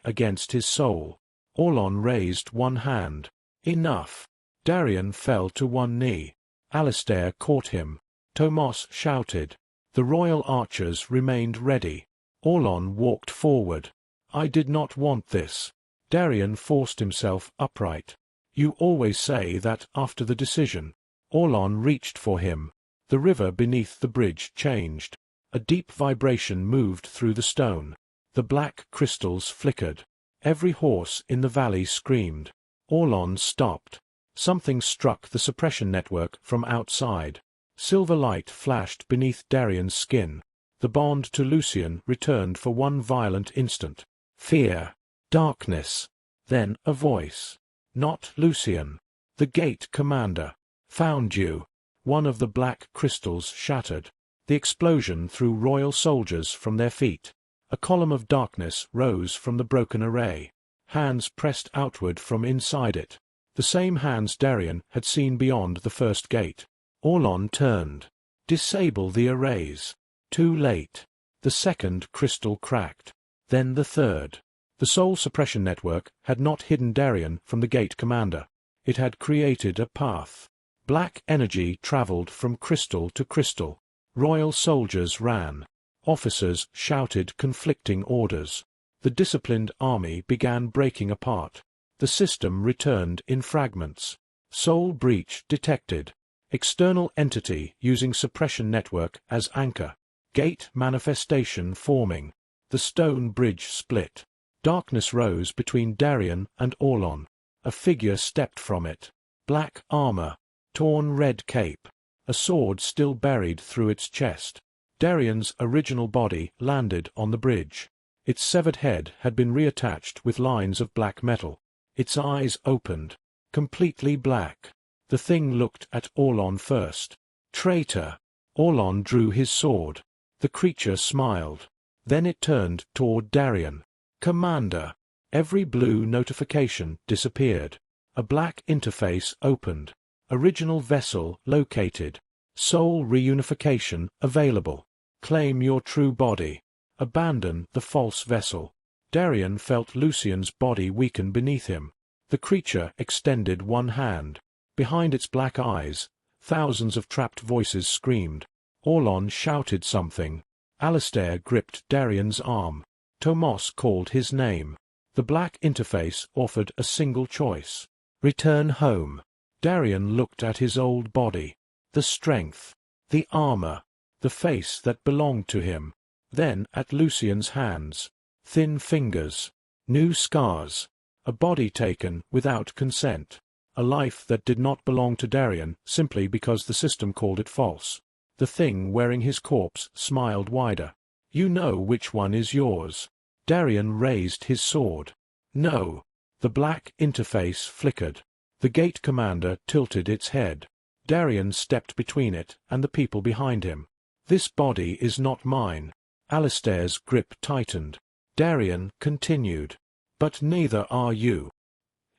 against his soul. Orlon raised one hand. Enough. Darian fell to one knee. Alistair caught him. Tomos shouted. The royal archers remained ready. Orlon walked forward. I did not want this. Darian forced himself upright. You always say that after the decision. Orlon reached for him. The river beneath the bridge changed. A deep vibration moved through the stone. The black crystals flickered. Every horse in the valley screamed. Orlon stopped. Something struck the suppression network from outside. Silver light flashed beneath Darian's skin. The bond to Lucian returned for one violent instant. Fear. Darkness. Then a voice. Not Lucian. The gate commander. Found you. One of the black crystals shattered. The explosion threw royal soldiers from their feet. A column of darkness rose from the broken array. Hands pressed outward from inside it. The same hands Darian had seen beyond the first gate. Orlon turned. Disable the arrays. Too late. The second crystal cracked. Then the third. The soul suppression network had not hidden Darian from the gate commander. It had created a path. Black energy traveled from crystal to crystal. Royal soldiers ran. Officers shouted conflicting orders. The disciplined army began breaking apart. The system returned in fragments. Soul breach detected. External entity using suppression network as anchor. Gate manifestation forming. The stone bridge split. Darkness rose between Darian and Orlon. A figure stepped from it. Black armor. Torn red cape. a sword still buried through its chest. Darian's original body landed on the bridge. Its severed head had been reattached with lines of black metal. Its eyes opened, completely black. The thing looked at Orlon first. Traitor! Orlon drew his sword. The creature smiled. Then it turned toward Darian. Commander! Every blue notification disappeared. A black interface opened. Original vessel located. Soul reunification available. Claim your true body. Abandon the false vessel. Darian felt Lucian's body weaken beneath him. The creature extended one hand. Behind its black eyes, thousands of trapped voices screamed. Orlon shouted something. Alistair gripped Darian's arm. Tomos called his name. The black interface offered a single choice. Return home. Darian looked at his old body. The strength. The armor. The face that belonged to him. Then at Lucian's hands. Thin fingers. New scars. A body taken without consent. A life that did not belong to Darian simply because the system called it false. The thing wearing his corpse smiled wider. You know which one is yours. Darian raised his sword. No. The black interface flickered. The gate commander tilted its head. Darian stepped between it and the people behind him. This body is not mine. Alistair's grip tightened. Darian continued. But neither are you.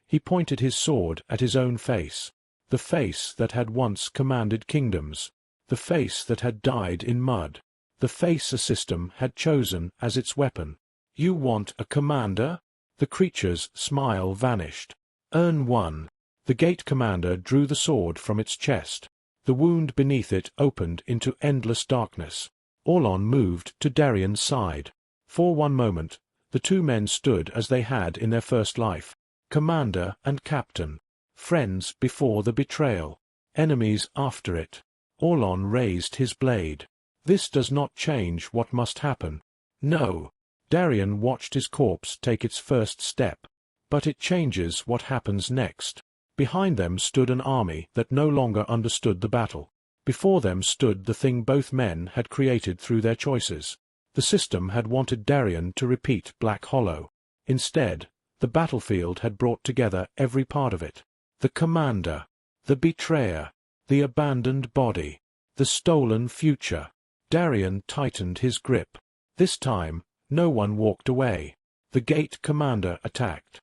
He pointed his sword at his own face. The face that had once commanded kingdoms. The face that had died in mud. The face a system had chosen as its weapon. You want a commander? The creature's smile vanished. Earn one. The gate commander drew the sword from its chest. The wound beneath it opened into endless darkness. Orlon moved to Darian's side. For one moment, the two men stood as they had in their first life. Commander and captain. Friends before the betrayal. Enemies after it. Orlon raised his blade. This does not change what must happen. No. Darian watched his corpse take its first step. But it changes what happens next. Behind them stood an army that no longer understood the battle. Before them stood the thing both men had created through their choices. The system had wanted Darian to repeat Black Hollow. Instead, the battlefield had brought together every part of it. The commander. The betrayer. The abandoned body. The stolen future. Darian tightened his grip. This time, no one walked away. The gate commander attacked.